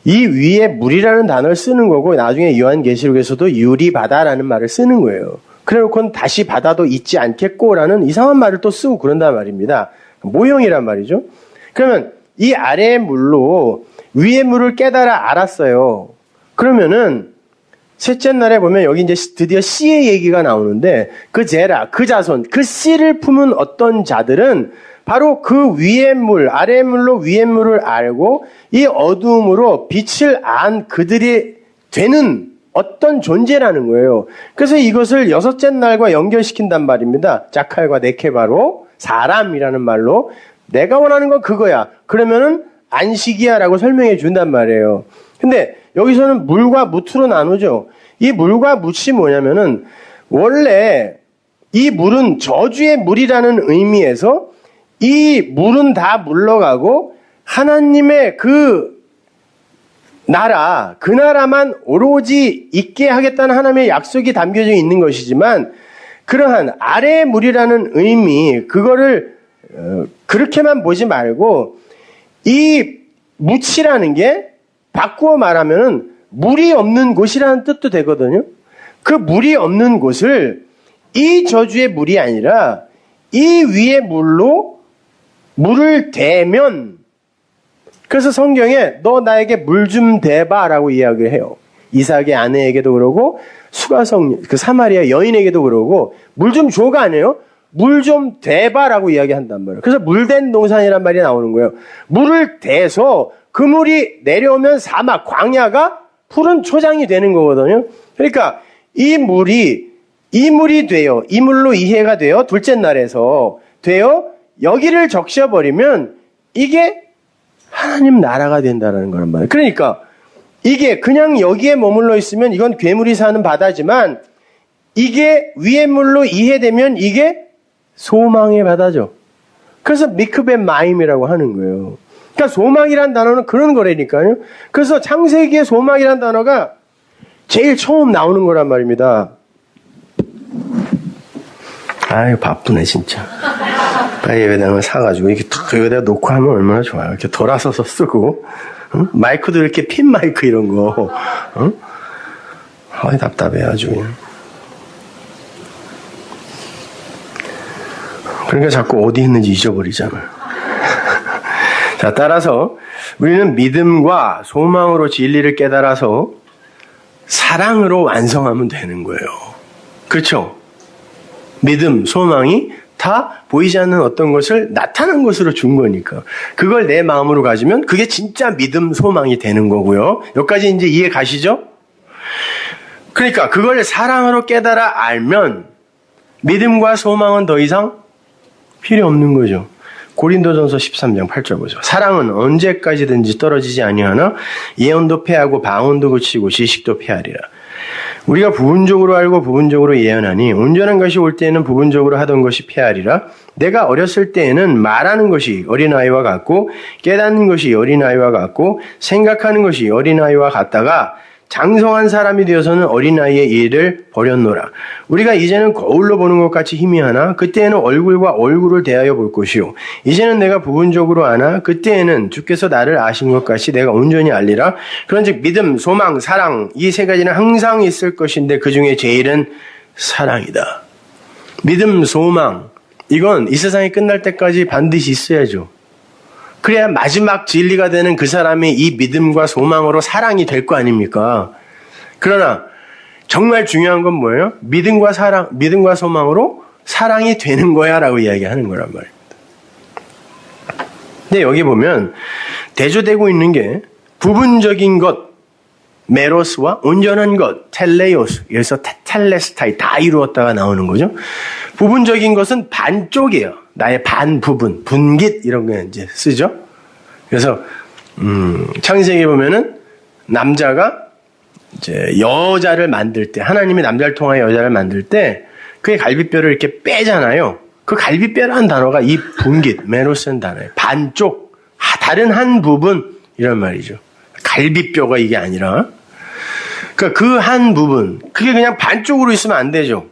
이 위에 물이라는 단어를 쓰는 거고 나중에 요한계시록에서도 유리바다라는 말을 쓰는 거예요. 그래놓고는 다시 바다도 있지 않겠고라는 이상한 말을 또 쓰고 그런단 말입니다. 모형이란 말이죠. 그러면 이 아래의 물로 위의 물을 깨달아 알았어요. 그러면은 셋째 날에 보면 여기 이제 드디어 씨의 얘기가 나오는데 그 제라, 그 자손, 그 씨를 품은 어떤 자들은 바로 그 위의 물, 아래의 물로 위의 물을 알고 이 어두움으로 빛을 안 그들이 되는 어떤 존재라는 거예요. 그래서 이것을 여섯째 날과 연결시킨단 말입니다. 자칼과 네케바로 사람이라는 말로 내가 원하는 건 그거야. 그러면은 안식이야라고 설명해 준단 말이에요. 근데 여기서는 물과 묻으로 나누죠. 이 물과 묻이 뭐냐면은 원래 이 물은 저주의 물이라는 의미에서 이 물은 다 물러가고 하나님의 그 나라, 그 나라만 오로지 있게 하겠다는 하나님의 약속이 담겨져 있는 것이지만 그러한 아래의 물이라는 의미, 그거를 그렇게만 보지 말고 이 묻이라는 게 바꾸어 말하면은 물이 없는 곳이라는 뜻도 되거든요. 그 물이 없는 곳을 이 저주의 물이 아니라 이 위의 물로 물을 대면 그래서 성경에 너 나에게 물 좀 대봐라고 이야기를 해요. 이삭의 아내에게도 그러고 수가성 그 사마리아 여인에게도 그러고 물 좀 줘가 아니에요. 물 좀 대봐라고 이야기한단 말이에요. 그래서 물된 동산이란 말이 나오는 거예요. 물을 대서 그 물이 내려오면 사막, 광야가 푸른 초장이 되는 거거든요. 그러니까 이 물이 돼요. 이 물로 이해가 돼요. 둘째 날에서 돼요. 여기를 적셔버리면 이게 하나님 나라가 된다는 거란 말이에요. 그러니까 이게 그냥 여기에 머물러 있으면 이건 괴물이 사는 바다지만 이게 위의 물로 이해되면 이게 소망의 바다죠. 그래서 미크베 마임이라고 하는 거예요. 그러니까 소망이란 단어는 그런 거라니까요. 그래서 창세기의 소망이란 단어가 제일 처음 나오는 거란 말입니다. 아유 바쁘네 진짜. 빨리 예배당을 사가지고 이렇게 탁 여기다 놓고 하면 얼마나 좋아요. 이렇게 돌아서서 쓰고 응? 마이크도 이렇게 핀 마이크 이런 거. 응? 답답해 아주 그냥. 그러니까 자꾸 어디 있는지 잊어버리잖아요. 자, 따라서 우리는 믿음과 소망으로 진리를 깨달아서 사랑으로 완성하면 되는 거예요. 그렇죠? 믿음, 소망이 다 보이지 않는 어떤 것을 나타난 것으로 준 거니까. 그걸 내 마음으로 가지면 그게 진짜 믿음, 소망이 되는 거고요. 여기까지 이제 이해 가시죠? 그러니까 그걸 사랑으로 깨달아 알면 믿음과 소망은 더 이상 필요 없는 거죠. 고린도전서 13장 8절 보죠. 사랑은 언제까지든지 떨어지지 아니하나 예언도 패하고 방언도 그치고 지식도 패하리라. 우리가 부분적으로 알고 부분적으로 예언하니 온전한 것이 올 때에는 부분적으로 하던 것이 패하리라. 내가 어렸을 때에는 말하는 것이 어린아이와 같고 깨닫는 것이 어린아이와 같고 생각하는 것이 어린아이와 같다가 장성한 사람이 되어서는 어린아이의 일을 버렸노라. 우리가 이제는 거울로 보는 것 같이 희미하나 그때에는 얼굴과 얼굴을 대하여 볼 것이요. 이제는 내가 부분적으로 아나 그때에는 주께서 나를 아신 것 같이 내가 온전히 알리라. 그런즉 믿음, 소망, 사랑 이 세 가지는 항상 있을 것인데 그 중에 제일은 사랑이다. 믿음, 소망 이건 이 세상이 끝날 때까지 반드시 있어야죠. 그래야 마지막 진리가 되는 그 사람이 이 믿음과 소망으로 사랑이 될 거 아닙니까? 그러나 정말 중요한 건 뭐예요? 믿음과 소망으로 사랑이 되는 거야 라고 이야기하는 거란 말입니다. 근데 여기 보면 대조되고 있는 게 부분적인 것, 메로스와 온전한 것, 텔레오스, 여기서 테텔레스타이 다 이루었다가 나오는 거죠. 부분적인 것은 반쪽이에요. 나의 반 부분, 분깃 이런 거 이제 쓰죠. 그래서 창세기에 보면은 남자가 이제 여자를 만들 때 하나님이 남자를 통하여 여자를 만들 때 그의 갈비뼈를 이렇게 빼잖아요. 그 갈비뼈라는 단어가 이 분깃, 메로스라는 단어예요. 반쪽, 다른 한 부분 이런 말이죠. 갈비뼈가 이게 아니라 그러니까 그 한 부분, 그게 그냥 반쪽으로 있으면 안 되죠.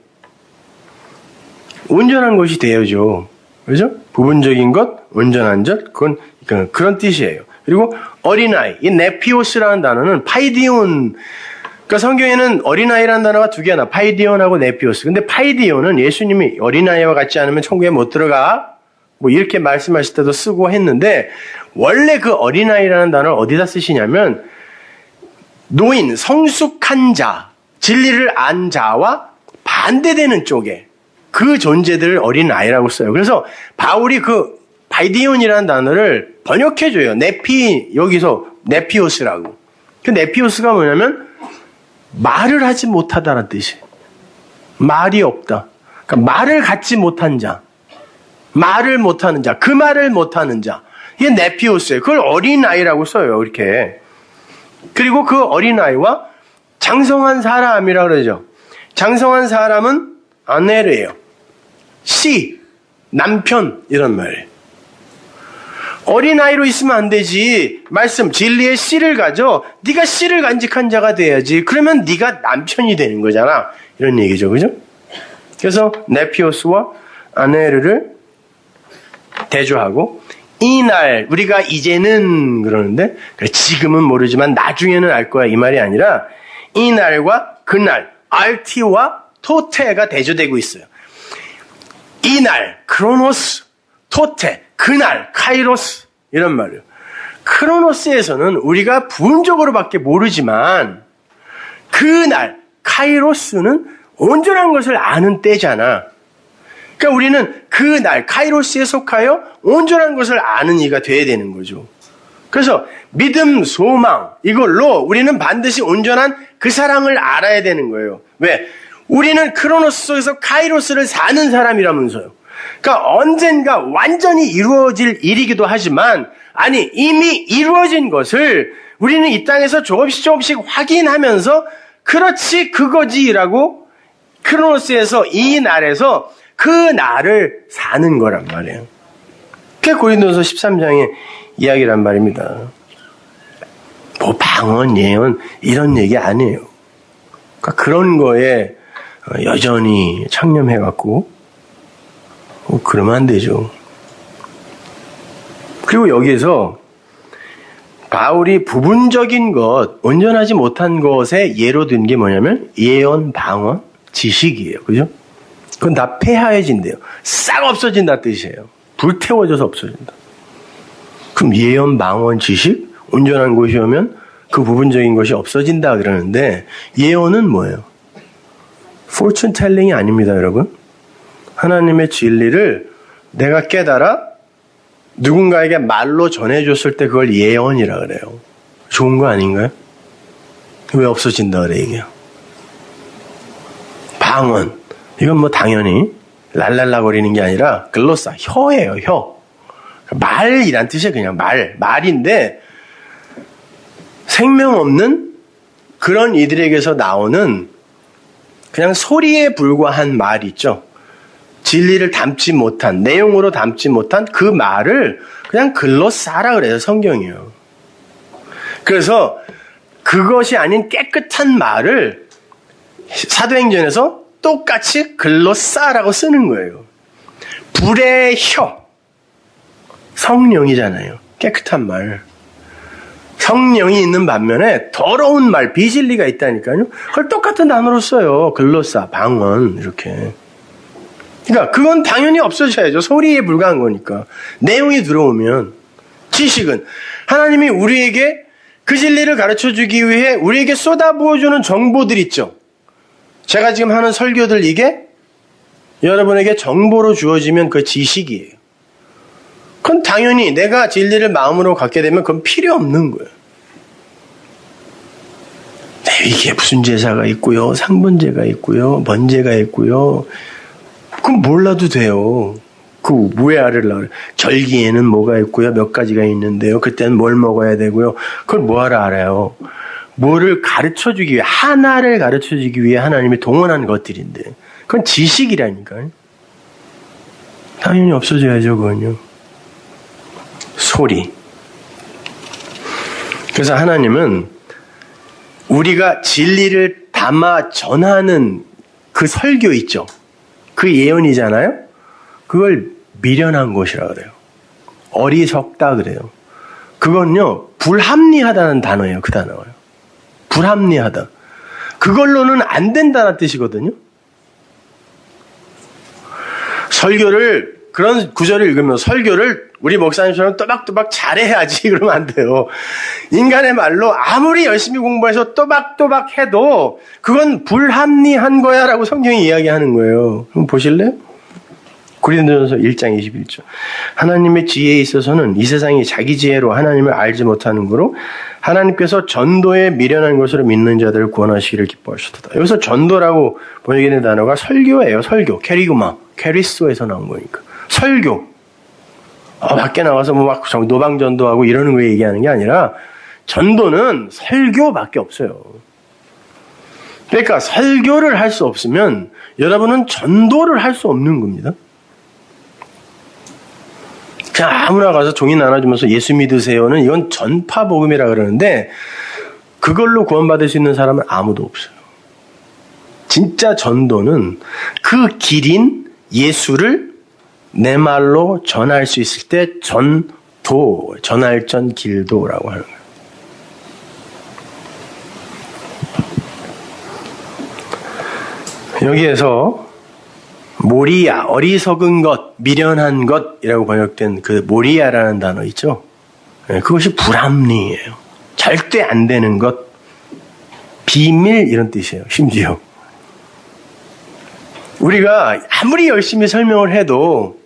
온전한 것이 되어야죠. 그죠? 부분적인 것, 온전한 것, 그건 그런 뜻이에요. 그리고 어린아이, 이 네피오스라는 단어는 파이디온, 그러니까 성경에는 어린아이라는 단어가 두 개나, 파이디온하고 네피오스. 근데 파이디온은 예수님이 어린아이와 같지 않으면 천국에 못 들어가, 뭐 이렇게 말씀하실 때도 쓰고 했는데, 원래 그 어린아이라는 단어를 어디다 쓰시냐면, 노인, 성숙한 자, 진리를 안 자와 반대되는 쪽에, 그 존재들을 어린아이라고 써요. 그래서 바울이 그 바이디온이라는 단어를 번역해줘요. 여기서 네피오스라고. 그 네피오스가 뭐냐면 말을 하지 못하다라는 뜻이에요. 말이 없다. 그러니까 말을 갖지 못한 자. 말을 못하는 자. 그 말을 못하는 자. 이게 네피오스예요. 그걸 어린아이라고 써요. 이렇게. 그리고 그 어린아이와 장성한 사람이라고 그러죠. 장성한 사람은 아내르예요. 씨, 남편 이런 말이에요. 어린아이로 있으면 안 되지. 말씀, 진리의 씨를 가져. 네가 씨를 간직한 자가 돼야지. 그러면 네가 남편이 되는 거잖아. 이런 얘기죠. 그죠? 그래서 네피오스와 아네르를 대조하고 이날 우리가 이제는 그러는데 그래, 지금은 모르지만 나중에는 알 거야 이 말이 아니라 이날과 그날 알티와 토테가 대조되고 있어요. 이날 크로노스, 토테, 그날 카이로스 이런 말이에요. 크로노스에서는 우리가 부분적으로밖에 모르지만 그날 카이로스는 온전한 것을 아는 때잖아. 그러니까 우리는 그날 카이로스에 속하여 온전한 것을 아는 이가 돼야 되는 거죠. 그래서 믿음, 소망 이걸로 우리는 반드시 온전한 그 사랑을 알아야 되는 거예요. 왜? 우리는 크로노스 속에서 카이로스를 사는 사람이라면서요. 그러니까 언젠가 완전히 이루어질 일이기도 하지만 아니 이미 이루어진 것을 우리는 이 땅에서 조금씩 확인하면서 그렇지 그거지라고 크로노스에서 이 날에서 그 날을 사는 거란 말이에요. 그게 고린도서 13장의 이야기란 말입니다. 뭐 방언, 예언 이런 얘기 아니에요. 그러니까 그런 거에 여전히 창념해갖고 그러면 안 되죠. 그리고 여기에서 바울이 부분적인 것, 온전하지 못한 것에 예로 든 게 뭐냐면 예언, 방언, 지식이에요. 그죠? 그건 다 폐하해진대요. 싹 없어진다 뜻이에요. 불태워져서 없어진다. 그럼 예언, 방언, 지식, 온전한 것이 오면 그 부분적인 것이 없어진다 그러는데 예언은 뭐예요? fortune telling이 아닙니다, 여러분. 하나님의 진리를 내가 깨달아 누군가에게 말로 전해줬을 때 그걸 예언이라 그래요. 좋은 거 아닌가요? 왜 없어진다 그래 이게? 방언 이건 뭐 당연히 랄랄라 거리는 게 아니라 글로사 혀예요. 혀. 말이란 뜻이에요. 그냥 말인데 생명 없는 그런 이들에게서 나오는 그냥 소리에 불과한 말 있죠. 진리를 담지 못한, 내용으로 담지 못한 그 말을 그냥 글로 싸라 그래요, 성경이요. 그래서 그것이 아닌 깨끗한 말을 사도행전에서 똑같이 글로 싸라고 쓰는 거예요. 불의 혀. 성령이잖아요. 깨끗한 말. 성령이 있는 반면에 더러운 말, 비진리가 있다니까요. 그걸 똑같은 단어로 써요. 글로사, 방언, 이렇게. 그러니까 그건 당연히 없어져야죠. 소리에 불과한 거니까. 내용이 들어오면. 지식은 하나님이 우리에게 그 진리를 가르쳐주기 위해 우리에게 쏟아부어주는 정보들 있죠. 제가 지금 하는 설교들 이게 여러분에게 정보로 주어지면 그 지식이에요. 그건 당연히 내가 진리를 마음으로 갖게 되면 그건 필요 없는 거예요. 이게 무슨 제사가 있고요. 상번제가 있고요. 번제가 있고요. 그럼 몰라도 돼요. 그 왜 알으려고 그래. 절기에는 뭐가 있고요. 몇 가지가 있는데요. 그때는 뭘 먹어야 되고요. 그걸 뭐하러 알아요. 뭐를 가르쳐주기 위해 하나를 가르쳐주기 위해 하나님이 동원한 것들인데 그건 지식이라니까요. 당연히 없어져야죠. 그건요. 소리. 그래서 하나님은 우리가 진리를 담아 전하는 그 설교 있죠. 그 예언이잖아요. 그걸 미련한 것이라 그래요. 어리석다 그래요. 그건요. 불합리하다는 단어예요. 그 단어예요. 불합리하다. 그걸로는 안 된다는 뜻이거든요. 설교를 그런 구절을 읽으면 설교를 우리 목사님처럼 또박또박 잘해야지 그러면 안 돼요. 인간의 말로 아무리 열심히 공부해서 또박또박 해도 그건 불합리한 거야 라고 성경이 이야기하는 거예요. 그럼 보실래요? 고린도전서 1장 21절. 하나님의 지혜에 있어서는 이 세상이 자기 지혜로 하나님을 알지 못하는 거로 하나님께서 전도에 미련한 것으로 믿는 자들을 구원하시기를 기뻐하셨다. 여기서 전도라고 번역되는 단어가 설교예요. 설교. 캐리그마. 캐리스토에서 나온 거니까. 설교. 밖에 나가서 뭐 막 노방전도하고 이러는 거 얘기하는 게 아니라 전도는 설교밖에 없어요. 그러니까 설교를 할 수 없으면 여러분은 전도를 할 수 없는 겁니다. 그냥 아무나 가서 종이 나눠주면서 예수 믿으세요는 이건 전파 복음이라 그러는데 그걸로 구원받을 수 있는 사람은 아무도 없어요. 진짜 전도는 그 길인 예수를 내 말로 전할 수 있을 때 전도, 전할전 길도라고 하는 거예요. 여기에서 모리야, 어리석은 것, 미련한 것이라고 번역된 그 모리야라는 단어 있죠? 그것이 불합리예요. 절대 안 되는 것, 비밀 이런 뜻이에요. 심지어. 우리가 아무리 열심히 설명을 해도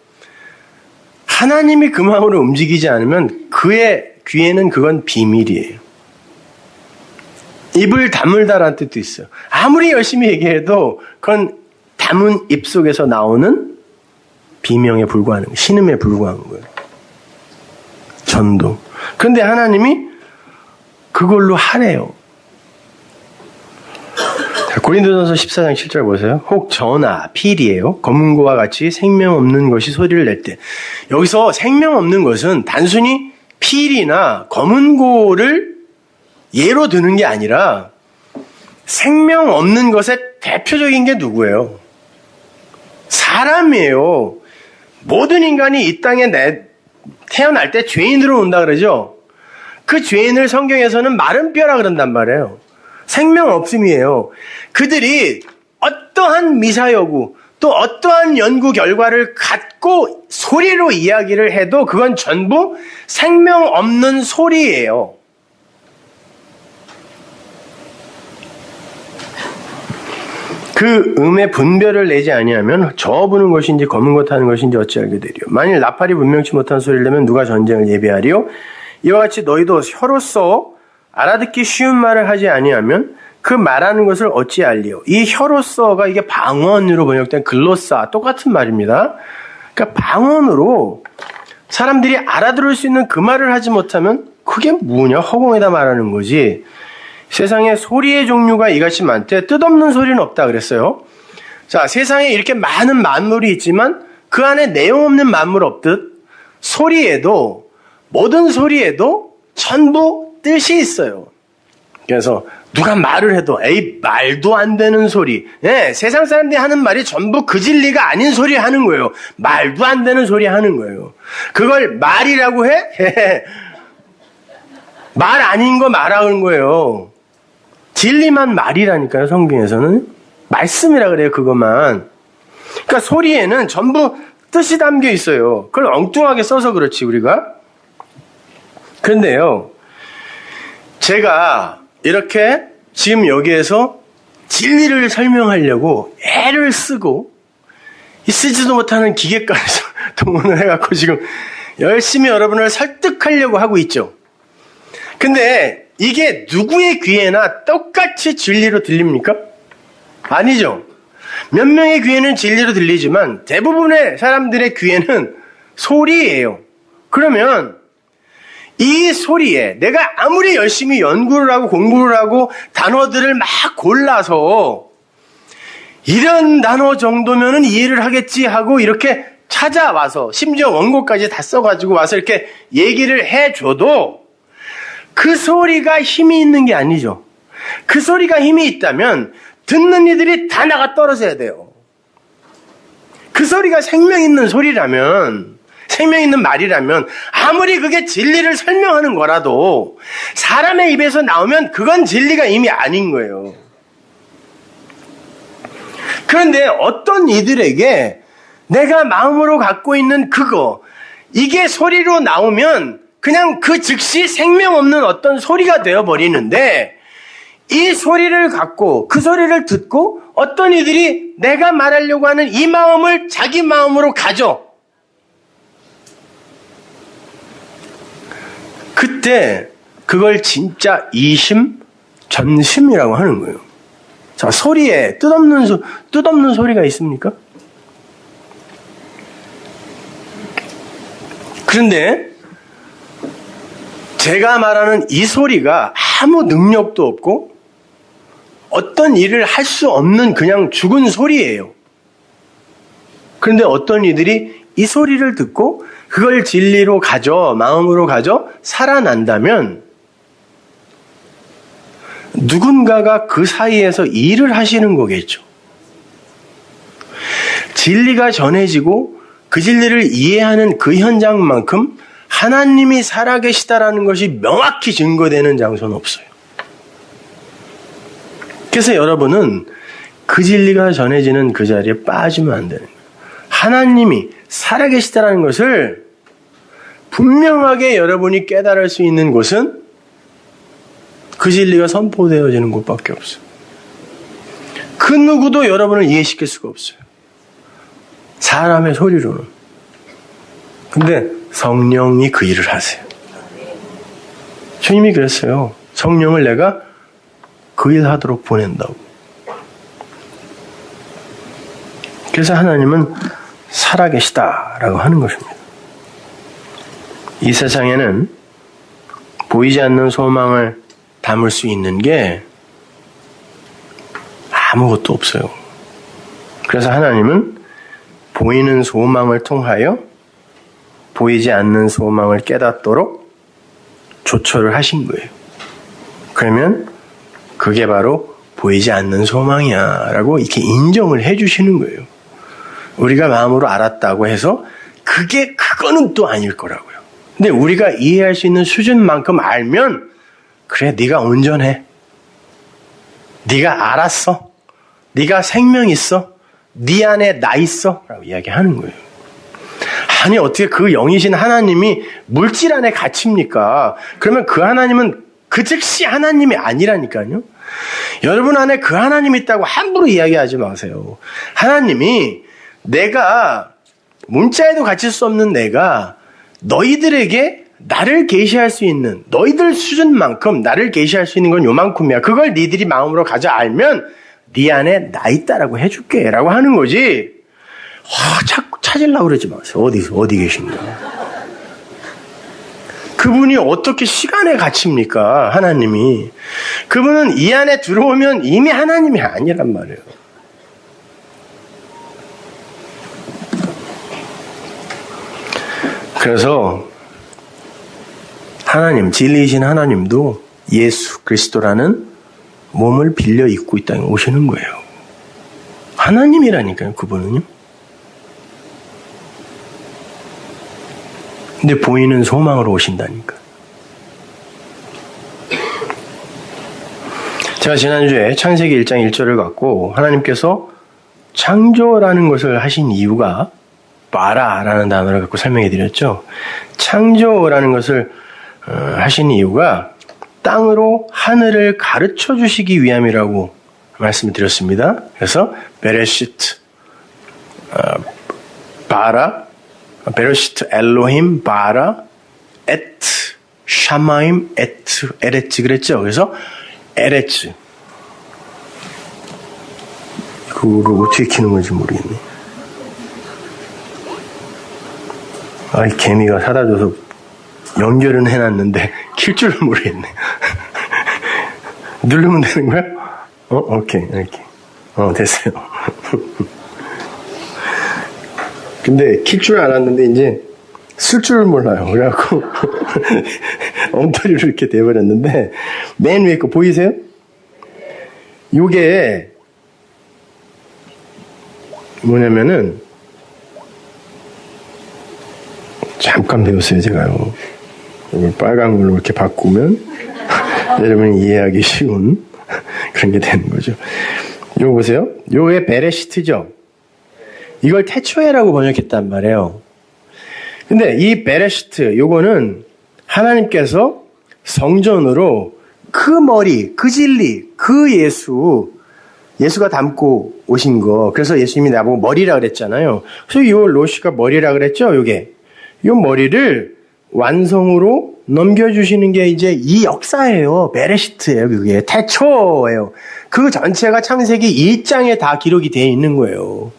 하나님이 그 마음으로 움직이지 않으면 그의 귀에는 그건 비밀이에요. 입을 다물다라는 뜻도 있어요. 아무리 열심히 얘기해도 그건 담은 입 속에서 나오는 비명에 불과하는 거예요. 신음에 불과한 거예요. 전도. 그런데 하나님이 그걸로 하래요. 고린도전서 14장 7절 보세요. 혹 전하, 필이에요. 검은고와 같이 생명 없는 것이 소리를 낼 때. 여기서 생명 없는 것은 단순히 필이나 검은고를 예로 드는 게 아니라 생명 없는 것의 대표적인 게 누구예요? 사람이에요. 모든 인간이 이 땅에 태어날 때 죄인으로 온다 그러죠. 그 죄인을 성경에서는 마른 뼈라 그런단 말이에요. 생명 없음이에요. 그들이 어떠한 미사여구 또 어떠한 연구 결과를 갖고 소리로 이야기를 해도 그건 전부 생명 없는 소리예요. 그 음의 분별을 내지 아니하면 저 부는 것인지 검은 것 하는 것인지 어찌 알게 되리요. 만일 나팔이 분명치 못한 소리를 내면 누가 전쟁을 예비하리요. 이와 같이 너희도 혀로서 알아듣기 쉬운 말을 하지 아니하면 그 말하는 것을 어찌 알리요. 이 혀로서가 이게 방언으로 번역된 글로사 똑같은 말입니다. 그러니까 방언으로 사람들이 알아들을 수 있는 그 말을 하지 못하면 그게 뭐냐 허공에다 말하는 거지. 세상에 소리의 종류가 이같이 많대 뜻없는 소리는 없다 그랬어요. 자, 세상에 이렇게 많은 만물이 있지만 그 안에 내용 없는 만물 없듯 소리에도 모든 소리에도 전부 뜻이 있어요. 그래서 누가 말을 해도 에이 말도 안 되는 소리. 네, 세상 사람들이 하는 말이 전부 그 진리가 아닌 소리 하는 거예요. 말도 안 되는 소리 하는 거예요. 그걸 말이라고 해? 말 아닌 거 말하는 거예요. 진리만 말이라니까요. 성경에서는 말씀이라 그래요. 그것만. 그러니까 소리에는 전부 뜻이 담겨 있어요. 그걸 엉뚱하게 써서 그렇지 우리가. 그런데요, 제가 이렇게 지금 여기에서 진리를 설명하려고 애를 쓰고 쓰지도 못하는 기계과에서 동원을 해갖고 지금 열심히 여러분을 설득하려고 하고 있죠. 근데 이게 누구의 귀에나 똑같이 진리로 들립니까? 아니죠. 몇 명의 귀에는 진리로 들리지만 대부분의 사람들의 귀에는 소리예요. 그러면 이 소리에 내가 아무리 열심히 연구를 하고 공부를 하고 단어들을 막 골라서 이런 단어 정도면은 이해를 하겠지 하고 이렇게 찾아와서 심지어 원고까지 다 써가지고 와서 이렇게 얘기를 해줘도 그 소리가 힘이 있는 게 아니죠. 그 소리가 힘이 있다면 듣는 이들이 다 나가 떨어져야 돼요. 그 소리가 생명 있는 소리라면, 생명 있는 말이라면 아무리 그게 진리를 설명하는 거라도 사람의 입에서 나오면 그건 진리가 이미 아닌 거예요. 그런데 어떤 이들에게 내가 마음으로 갖고 있는 그거, 이게 소리로 나오면 그냥 그 즉시 생명 없는 어떤 소리가 되어버리는데 이 소리를 갖고 그 소리를 듣고 어떤 이들이 내가 말하려고 하는 이 마음을 자기 마음으로 가져. 그때 그걸 진짜 이심, 전심이라고 하는 거예요. 자, 소리에 뜻없는 소리가 있습니까? 그런데 제가 말하는 이 소리가 아무 능력도 없고 어떤 일을 할 수 없는 그냥 죽은 소리예요. 그런데 어떤 이들이 이 소리를 듣고 그걸 진리로 가져, 마음으로 가져 살아난다면 누군가가 그 사이에서 일을 하시는 거겠죠. 진리가 전해지고 그 진리를 이해하는 그 현장만큼 하나님이 살아계시다라는 것이 명확히 증거되는 장소는 없어요. 그래서 여러분은 그 진리가 전해지는 그 자리에 빠지면 안 되는 거예요. 하나님이 살아계시다라는 것을 분명하게 여러분이 깨달을 수 있는 곳은 그 진리가 선포되어지는 곳밖에 없어요. 그 누구도 여러분을 이해시킬 수가 없어요. 사람의 소리로는. 근데 성령이 그 일을 하세요. 주님이 그랬어요. 성령을 내가 그 일 하도록 보낸다고. 그래서 하나님은 살아계시다라고 하는 것입니다. 이 세상에는 보이지 않는 소망을 담을 수 있는 게 아무것도 없어요. 그래서 하나님은 보이는 소망을 통하여 보이지 않는 소망을 깨닫도록 조처를 하신 거예요. 그러면 그게 바로 보이지 않는 소망이야 라고 이렇게 인정을 해주시는 거예요. 우리가 마음으로 알았다고 해서 그거는 또 아닐 거라고요. 근데 우리가 이해할 수 있는 수준만큼 알면 그래, 네가 온전해. 네가 알았어. 네가 생명 있어. 네 안에 나 있어. 라고 이야기하는 거예요. 아니, 어떻게 그 영이신 하나님이 물질 안에 갇힙니까? 그러면 그 하나님은 그 즉시 하나님이 아니라니까요. 여러분 안에 그 하나님이 있다고 함부로 이야기하지 마세요. 하나님이 내가 문자에도 갇힐 수 없는 내가 너희들에게 나를 계시할 수 있는 너희들 수준만큼 나를 계시할 수 있는 건 요만큼이야. 그걸 니들이 마음으로 가져 알면 네 안에 나 있다라고 해줄게 라고 하는 거지. 자꾸 찾으려고 그러지 마세요. 어디 계십니까? 그분이 어떻게 시간에 갇힙니까? 하나님이. 그분은 이 안에 들어오면 이미 하나님이 아니란 말이에요. 그래서 하나님, 진리이신 하나님도 예수 그리스도라는 몸을 빌려 입고 이 땅에 오시는 거예요. 하나님이라니까요, 그분은요. 근데 보이는 소망으로 오신다니까. 제가 지난주에 창세기 1장 1절을 갖고 하나님께서 창조라는 것을 하신 이유가 바라라는 단어를 갖고 설명해 드렸죠. 창조라는 것을 하신 이유가 땅으로 하늘을 가르쳐 주시기 위함이라고 말씀을 드렸습니다. 그래서 베레시트 바라 베레시트 엘로힘 바라 에트 샤마임 에트 에레츠 그랬죠. 그래서 에레츠 그거를 어떻게 키는 건지 모르겠네. 아이 개미가 사다 줘서 연결은 해놨는데 킬 줄을 모르겠네. 누르면 되는 거야? 오케이 이렇게 됐어요. 근데 킬 줄 알았는데 이제 쓸 줄을 몰라요. 그래갖고 엉터리로 이렇게 돼버렸는데 맨 위에 거 보이세요? 요게 뭐냐면은 잠깐 배웠어요 제가요. 이걸 빨간 걸로 이렇게 바꾸면 여러분이 이해하기 쉬운 그런 게 되는 거죠. 요거 보세요. 요게 베레시트죠. 이걸 태초에라고 번역했단 말이에요. 근데 이 베레시트 요거는 하나님께서 성전으로 그 머리, 그 진리, 그 예수가 담고 오신 거. 그래서 예수님이 나보고 머리라 그랬잖아요. 그래서 요 로시가 머리라 그랬죠. 요게 요 머리를 완성으로 넘겨주시는 게 이제 이 역사예요. 베레시트예요. 그게 태초예요. 그 전체가 창세기 1장에 다 기록이 되어 있는 거예요.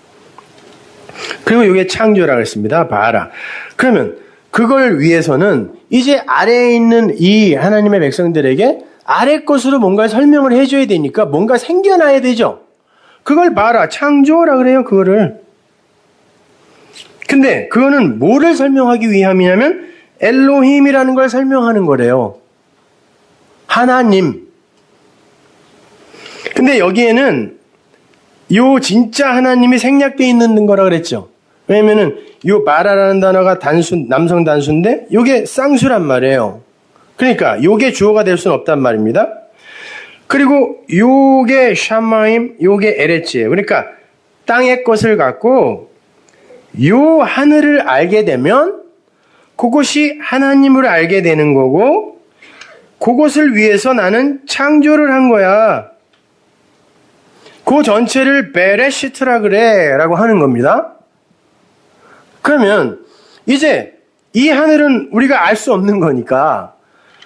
그리고 이게 창조라고 했습니다. 바라. 그러면 그걸 위해서는 이제 아래에 있는 이 하나님의 백성들에게 아래 것으로 뭔가 설명을 해줘야 되니까 뭔가 생겨나야 되죠. 그걸 바라. 창조라 그래요. 그거를. 근데 그거는 뭐를 설명하기 위함이냐면 엘로힘이라는 걸 설명하는 거래요. 하나님. 근데 여기에는 요 진짜 하나님이 생략되어 있는 거라 그랬죠. 왜냐면은 요 바라라는 단어가 남성 단수인데 요게 쌍수란 말이에요. 그러니까 요게 주어가 될 수는 없단 말입니다. 그리고 요게 샤마임, 요게 에레츠예요. 그러니까 땅의 것을 갖고 요 하늘을 알게 되면 그것이 하나님을 알게 되는 거고 그것을 위해서 나는 창조를 한 거야. 그 전체를 베레시트라 그래 라고 하는 겁니다. 그러면 이제 이 하늘은 우리가 알 수 없는 거니까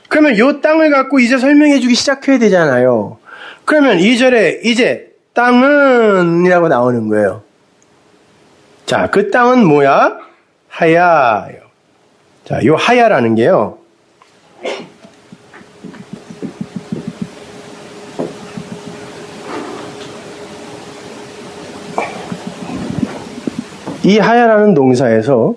그러면 이 땅을 갖고 이제 설명해 주기 시작해야 되잖아요. 그러면 2절에 이제 땅은 이라고 나오는 거예요. 자, 그 땅은 뭐야? 하야예요. 자, 요 하야라는 게요. 이 하야라는 동사에서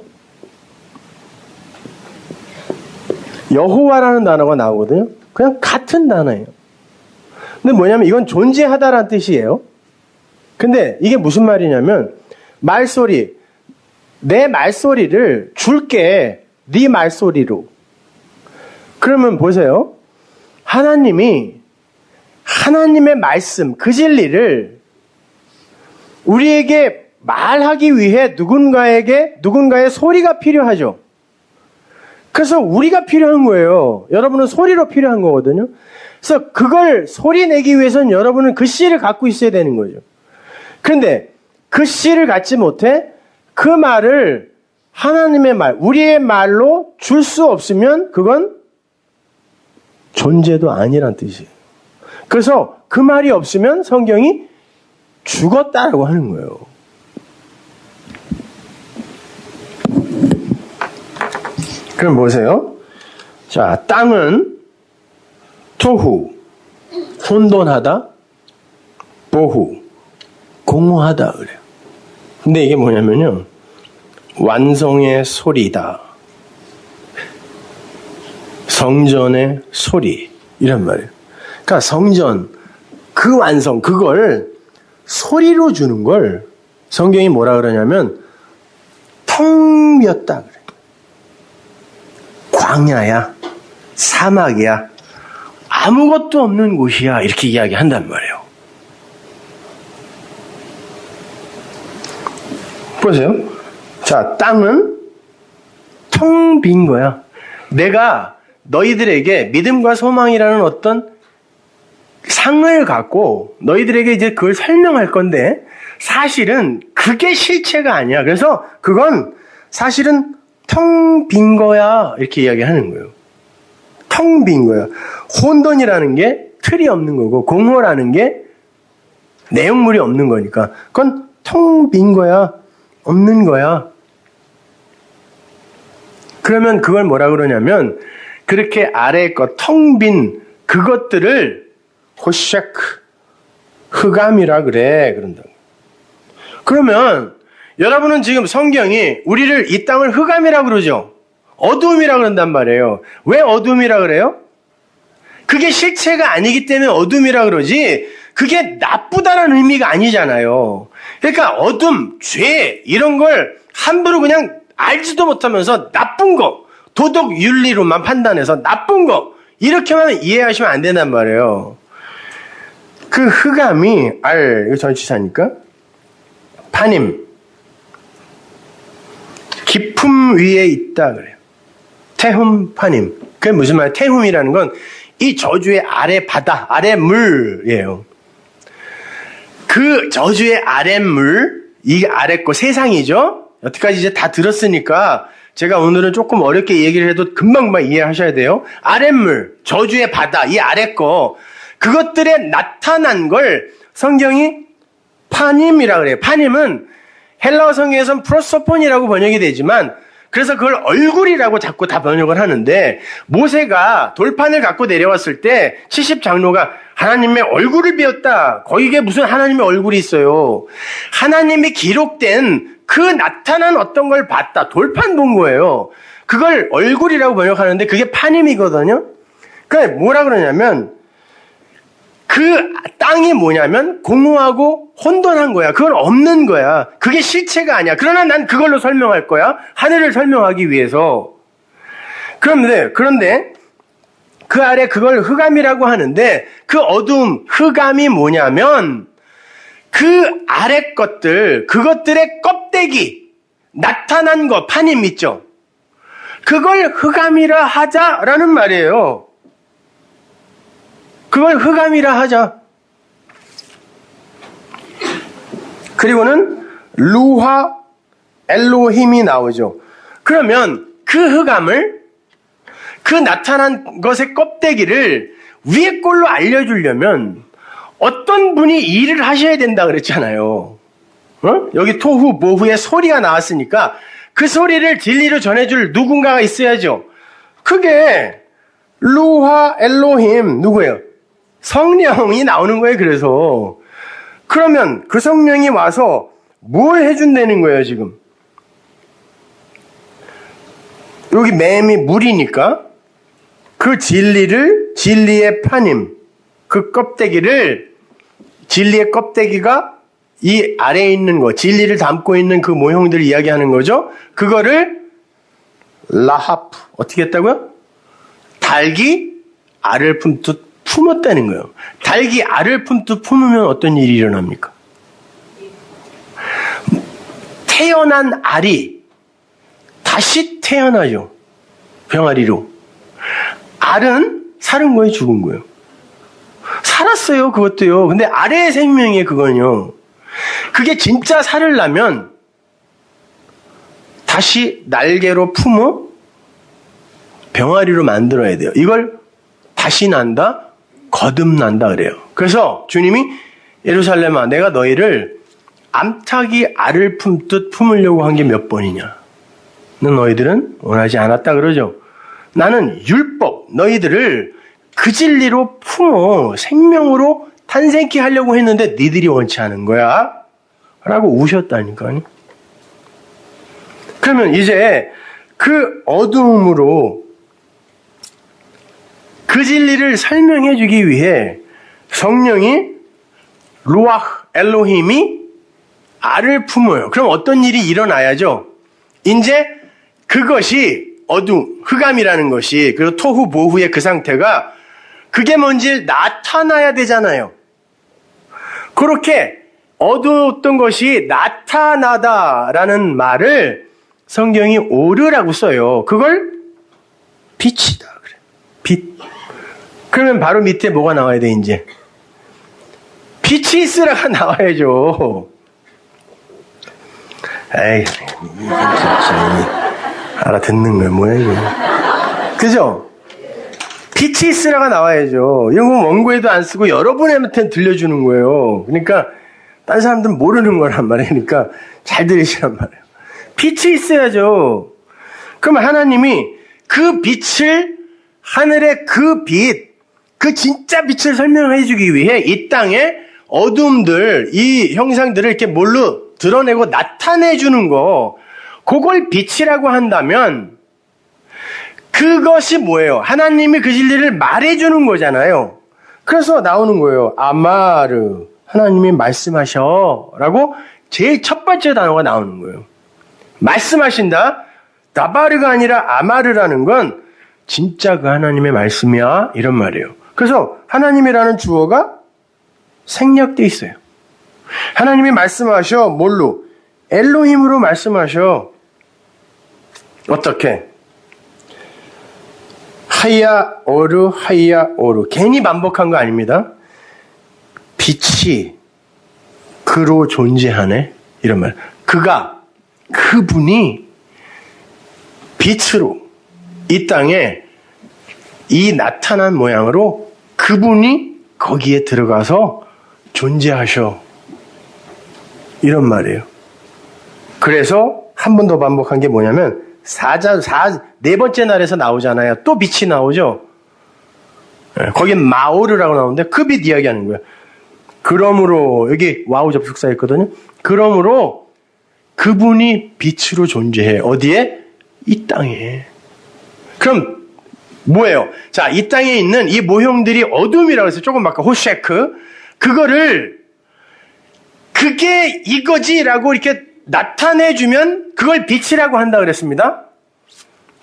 여호와라는 단어가 나오거든요. 그냥 같은 단어예요. 근데 뭐냐면 이건 존재하다라는 뜻이에요. 근데 이게 무슨 말이냐면 말소리, 내 말소리를 줄게 네 말소리로. 그러면 보세요. 하나님이 하나님의 말씀, 그 진리를 우리에게 말하기 위해 누군가의 소리가 필요하죠. 그래서 우리가 필요한 거예요. 여러분은 소리로 필요한 거거든요. 그래서 그걸 소리 내기 위해서는 여러분은 그 씨를 갖고 있어야 되는 거죠. 그런데 그 씨를 갖지 못해 그 말을 하나님의 말, 우리의 말로 줄 수 없으면 그건 존재도 아니란 뜻이에요. 그래서 그 말이 없으면 성경이 죽었다라고 하는 거예요. 그럼 보세요. 자, 땅은 토후, 혼돈하다, 보후, 공허하다 그래요. 근데 이게 뭐냐면요. 완성의 소리다. 성전의 소리. 이란 말이에요. 그러니까 성전, 그 완성, 그걸 소리로 주는 걸 성경이 뭐라 그러냐면 텅 비었다 그래요. 광야야, 사막이야, 아무것도 없는 곳이야. 이렇게 이야기한단 말이에요. 보세요. 자, 땅은 텅 빈 거야. 내가 너희들에게 믿음과 소망이라는 어떤 상을 갖고 너희들에게 이제 그걸 설명할 건데 사실은 그게 실체가 아니야. 그래서 그건 사실은 텅 빈 거야. 이렇게 이야기하는 거예요. 텅 빈 거야. 혼돈이라는 게 틀이 없는 거고 공허라는 게 내용물이 없는 거니까 그건 텅 빈 거야. 없는 거야. 그러면 그걸 뭐라 그러냐면 그렇게 아래의 것 텅 빈 그것들을 호샤크 흑암이라 그래. 그런다고. 그러면 여러분은 지금 성경이 우리를 이 땅을 흑암이라 그러죠. 어두움이라 그런단 말이에요. 왜 어두움이라 그래요? 그게 실체가 아니기 때문에 어둠이라 그러지 그게 나쁘다는 의미가 아니잖아요. 그러니까 어둠, 죄 이런 걸 함부로 그냥 알지도 못하면서 나쁜 거, 도덕 윤리로만 판단해서 나쁜 거 이렇게만 이해하시면 안 된단 말이에요. 그 흑암이 이거 전치사니까 파님 깊음 위에 있다 그래요. 태훔 파님. 그게 무슨 말이에요? 태훔이라는 건 이 저주의 아래 바다, 아래 물이에요. 그 저주의 아래 물, 이 아래 거 세상이죠. 여태까지 이제 다 들었으니까 제가 오늘은 조금 어렵게 얘기를 해도 금방금방 이해하셔야 돼요. 아랫물, 저주의 바다, 이 아래 거 그것들에 나타난 걸 성경이 파님이라 그래요. 파님은 헬라어 성경에서는 프로소폰이라고 번역이 되지만 그래서 그걸 얼굴이라고 자꾸 다 번역을 하는데 모세가 돌판을 갖고 내려왔을 때 70장로가 하나님의 얼굴을 배웠다. 거기에 무슨 하나님의 얼굴이 있어요. 하나님이 기록된 그 나타난 어떤 걸 봤다. 돌판 본 거예요. 그걸 얼굴이라고 번역하는데 그게 파님이거든요. 그러니까 뭐라 그러냐면 그 땅이 뭐냐면 공허하고 혼돈한 거야. 그건 없는 거야. 그게 실체가 아니야. 그러나 난 그걸로 설명할 거야. 하늘을 설명하기 위해서. 그런데 그 아래 그걸 흑암이라고 하는데 그 어두움, 흑암이 뭐냐면 그 아래 것들, 그것들의 껍데기, 나타난 거, 파님 있죠? 그걸 흑암이라 하자라는 말이에요. 그걸 흑암이라 하자. 그리고는 루하 엘로힘이 나오죠. 그러면 그 흑암을 그 나타난 것의 껍데기를 위에 꼴로 알려주려면 어떤 분이 일을 하셔야 된다 그랬잖아요. 여기 토후 보후의 소리가 나왔으니까 그 소리를 진리로 전해줄 누군가가 있어야죠. 그게 루하 엘로힘 누구예요? 성령이 나오는 거예요. 그래서 그러면 그 성령이 와서 뭘 해준다는 거예요 지금? 여기 맴이 물이니까 그 진리의 파님, 그 껍데기를 진리의 껍데기가 이 아래에 있는 거, 진리를 담고 있는 그 모형들을 이야기하는 거죠. 그거를 라하프. 어떻게 했다고요? 닭이 알을 품듯 품었다는 거예요. 닭이 알을 품듯 품으면 어떤 일이 일어납니까? 태어난 알이 다시 태어나죠. 병아리로. 알은 사는 거예요, 죽은 거예요? 살았어요, 그것도요. 근데 알의 생명이에요, 그건요. 그게 진짜 살으려면 다시 날개로 품어 병아리로 만들어야 돼요. 이걸 다시 난다, 거듭난다 그래요. 그래서 주님이 예루살렘아, 내가 너희를 암탉이 알을 품듯 품으려고 한 게 몇 번이냐? 너희들은 원하지 않았다 그러죠. 나는 율법, 너희들을 그 진리로 품어 생명으로 탄생케 하려고 했는데 니들이 원치 않은 거야. 라고 우셨다니까요. 그러면 이제 그 어두움으로 그 진리를 설명해 주기 위해 성령이 루아흐 엘로힘이 알을 품어요. 그럼 어떤 일이 일어나야죠? 이제 그것이 어둠, 흑암이라는 것이, 그리고 토후 모후의 그 상태가 그게 뭔지 나타나야 되잖아요. 그렇게 어두웠던 것이 나타나다라는 말을 성경이 오르라고 써요. 그걸 빛이다 그래. 빛. 그러면 바로 밑에 뭐가 나와야 돼 이제? 빛이 있으라가 나와야죠. 에이, 진짜 알아듣는 거야 뭐야 이거? 그죠? 빛이 있으라가 나와야죠. 이런 건 원고에도 안 쓰고 여러분한테 들려주는 거예요. 그러니까 딴 사람들은 모르는 거란 말이에요. 그러니까 잘 들으시란 말이에요. 빛이 있어야죠. 그럼 하나님이 그 빛을, 하늘의 그 빛, 그 진짜 빛을 설명해 주기 위해 이 땅에 어둠들, 이 형상들을 이렇게 뭘로 드러내고 나타내 주는 거, 그걸 빛이라고 한다면 그것이 뭐예요? 하나님이 그 진리를 말해주는 거잖아요. 그래서 나오는 거예요. 아마르, 하나님이 말씀하셔 라고 제일 첫 번째 단어가 나오는 거예요. 말씀하신다. 다바르가 아니라 아마르라는 건 진짜 그 하나님의 말씀이야 이런 말이에요. 그래서 하나님이라는 주어가 생략돼 있어요. 하나님이 말씀하셔. 뭘로? 엘로힘으로 말씀하셔. 어떻게? 하야 오르 하야 오르. 괜히 반복한 거 아닙니다. 빛이 그로 존재하네 이런 말. 그분이 빛으로 이 땅에 이 나타난 모양으로 그분이 거기에 들어가서 존재하셔 이런 말이에요. 그래서 한 번 더 반복한 게 뭐냐면 네 번째 날에서 나오잖아요. 또 빛이 나오죠. 거긴 마오르라고 나오는데 그 빛 이야기하는 거예요. 그러므로 여기 와우 접속사 있거든요. 그러므로 그분이 빛으로 존재해. 어디에? 이 땅에. 그럼 뭐예요? 자, 이 땅에 있는 이 모형들이 어둠이라고 해서 조금 아까 호쉐크 그거를 그게 이거지라고 이렇게 나타내주면 그걸 빛이라고 한다 그랬습니다.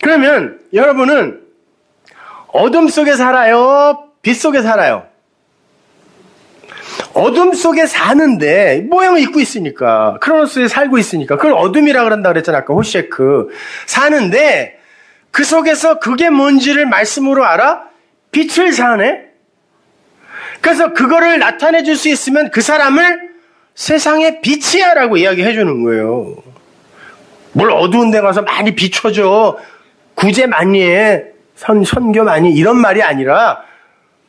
그러면 여러분은 어둠 속에 살아요? 빛 속에 살아요? 어둠 속에 사는데 모형을 입고 있으니까 크로노스에 살고 있으니까 그걸 어둠이라고 그런다 그랬잖아. 아까 호쉐크 사는데 그 속에서 그게 뭔지를 말씀으로 알아? 빛을 사네. 그래서 그거를 나타내 줄 수 있으면 그 사람을 세상의 빛이야 라고 이야기해 주는 거예요. 뭘 어두운 데 가서 많이 비춰줘. 구제 많이 해. 선교 많이 이런 말이 아니라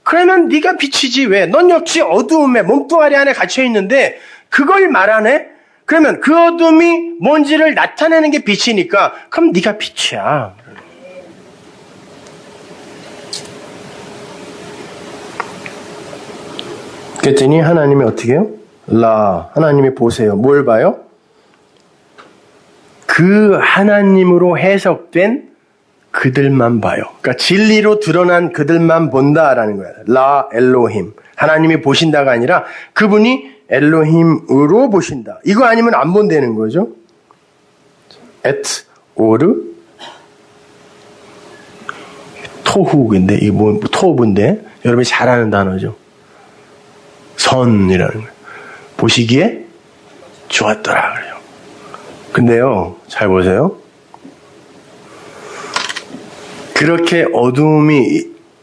그러면 네가 빛이지 왜? 넌 역시 어두움에 몸뚱아리 안에 갇혀 있는데 그걸 말하네? 그러면 그 어둠이 뭔지를 나타내는 게 빛이니까 그럼 네가 빛이야. 그랬더니 하나님이 어떻게 해요? 하나님이 보세요. 뭘 봐요? 그 하나님으로 해석된 그들만 봐요. 그러니까 진리로 드러난 그들만 본다라는 거예요. 엘로힘. 하나님이 보신다가 아니라 그분이 엘로힘으로 보신다. 이거 아니면 안 본다는 거죠. 오르 토후인데, 이게 토부인데, 여러분이 잘 아는 단어죠. 선이라는 거예요. 보시기에 좋았더라 그래요. 근데요, 잘 보세요. 그렇게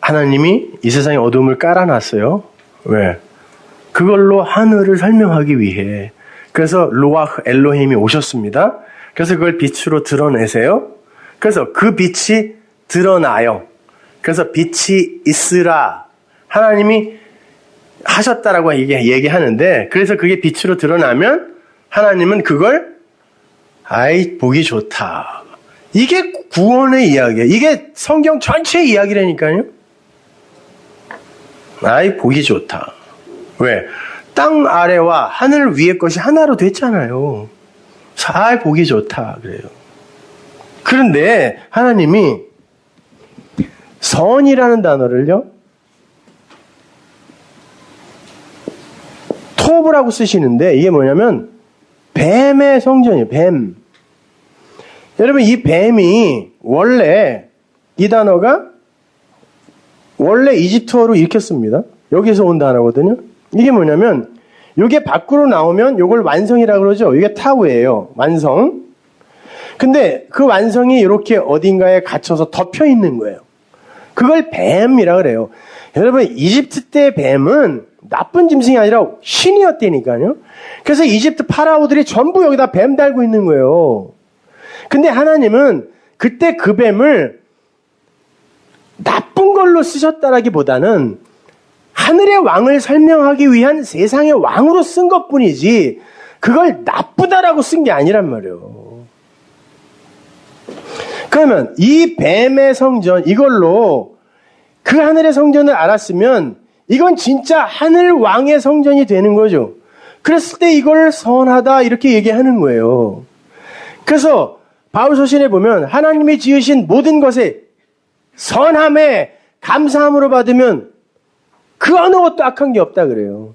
하나님이 이 세상에 어둠을 깔아놨어요. 왜? 그걸로 하늘을 설명하기 위해. 그래서 루아흐 엘로힘이 오셨습니다. 그래서 그걸 빛으로 드러내세요. 그래서 그 빛이 드러나요. 그래서 빛이 있으라. 하나님이 하셨다라고 얘기하는데, 그래서 그게 빛으로 드러나면 하나님은 그걸 보기 좋다. 이게 구원의 이야기예요. 이게 성경 전체의 이야기라니까요. 보기 좋다. 왜? 땅 아래와 하늘 위의 것이 하나로 됐잖아요. 보기 좋다 그래요. 그런데 하나님이 선이라는 단어를요, 토브라고 쓰시는데, 이게 뭐냐면 뱀의 성전이에요. 뱀. 여러분, 이 뱀이 이 단어가 원래 이집트어로 이렇게 씁니다. 여기서 온 단어거든요. 이게 뭐냐면, 이게 밖으로 나오면 이걸 완성이라고 그러죠. 이게 타우예요. 완성. 근데 그 완성이 이렇게 어딘가에 갇혀서 덮여 있는 거예요. 그걸 뱀이라고 그래요. 여러분, 이집트 때 뱀은 나쁜 짐승이 아니라 신이었다니까요. 그래서 이집트 파라오들이 전부 여기다 뱀 달고 있는 거예요. 근데 하나님은 그때 그 뱀을 나쁜 걸로 쓰셨다라기보다는 하늘의 왕을 설명하기 위한 세상의 왕으로 쓴 것뿐이지, 그걸 나쁘다라고 쓴 게 아니란 말이에요. 그러면 이 뱀의 성전, 이걸로 그 하늘의 성전을 알았으면 이건 진짜 하늘 왕의 성전이 되는 거죠. 그랬을 때 이걸 선하다 이렇게 얘기하는 거예요. 그래서 바울서신에 보면 하나님이 지으신 모든 것에 선함에 감사함으로 받으면 그 어느 것도 악한 게 없다 그래요.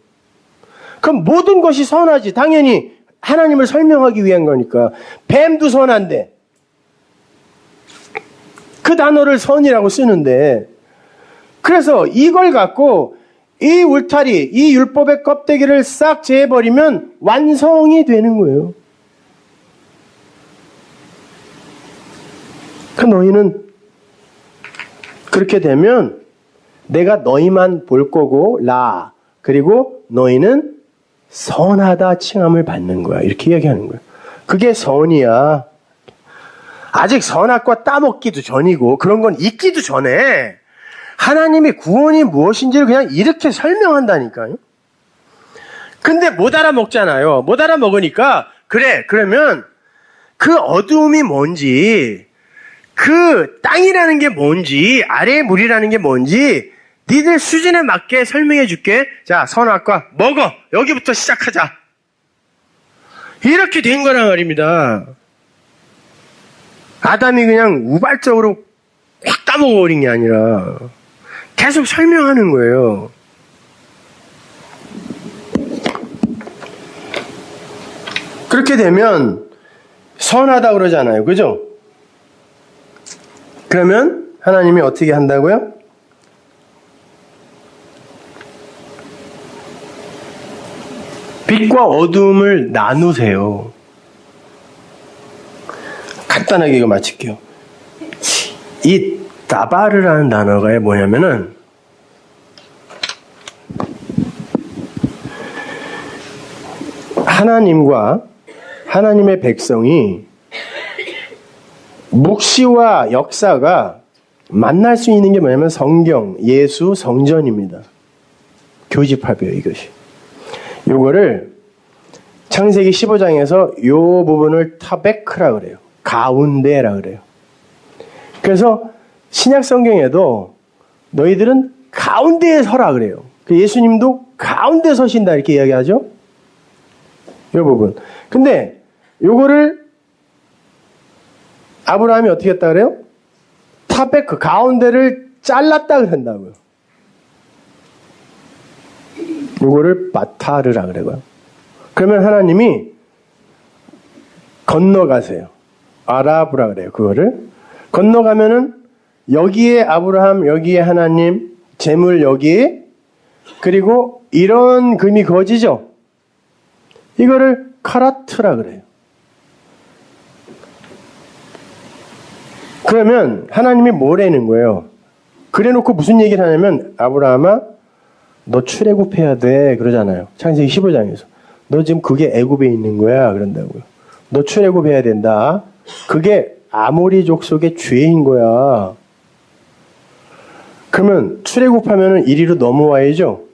그럼 모든 것이 선하지. 당연히 하나님을 설명하기 위한 거니까. 뱀도 선한데 그 단어를 선이라고 쓰는데, 그래서 이걸 갖고 이 울타리, 이 율법의 껍데기를 싹 제해버리면 완성이 되는 거예요. 너희는 그렇게 되면 내가 너희만 볼 거고, 그리고 너희는 선하다 칭함을 받는 거야. 이렇게 이야기하는 거야. 그게 선이야. 아직 선악과 따먹기도 전이고 그런 건 있기도 전에 하나님이 구원이 무엇인지를 그냥 이렇게 설명한다니까요. 근데 못 알아먹잖아요. 못 알아먹으니까 그러면 그 어두움이 뭔지, 그 땅이라는 게 뭔지, 아래의 물이라는 게 뭔지 니들 수준에 맞게 설명해 줄게. 자, 선악과 먹어. 여기부터 시작하자. 이렇게 된 거란 말입니다. 아담이 그냥 우발적으로 확 따먹어버린 게 아니라 계속 설명하는 거예요. 그렇게 되면 선하다 그러잖아요. 그죠? 그러면 하나님이 어떻게 한다고요? 빛과 어둠을 나누세요. 간단하게 이거 마칠게요. 이 다바르라는 단어가 뭐냐면은 하나님과 하나님의 백성이 묵시와 역사가 만날 수 있는 게 뭐냐면 성경, 예수, 성전입니다. 교집합이에요, 이것이. 요거를 창세기 15장에서 요 부분을 타베크라 그래요. 가운데라 그래요. 그래서 신약 성경에도 너희들은 가운데에 서라 그래요. 예수님도 가운데 서신다 이렇게 이야기하죠. 이 부분. 근데 요거를 아브라함이 어떻게 했다 그래요? 타베크, 가운데를 잘랐다 그런다고요. 요거를 바타르라 그래요. 그러면 하나님이 건너가세요. 아라브라 그래요. 그거를 건너가면은 여기에 아브라함, 여기에 하나님, 재물 여기, 그리고 이런 금이 거지죠. 이거를 카라트라 그래요. 그러면 하나님이 뭐라는 거예요? 그래놓고 무슨 얘기를 하냐면 아브라함아 너 출애굽해야 돼 그러잖아요. 창세기 15장에서. 너 지금 그게 애굽에 있는 거야 그런다고요. 너 출애굽해야 된다. 그게 아모리 족속의 죄인 거야. 그러면 출애굽하면은 이리로 넘어와야죠.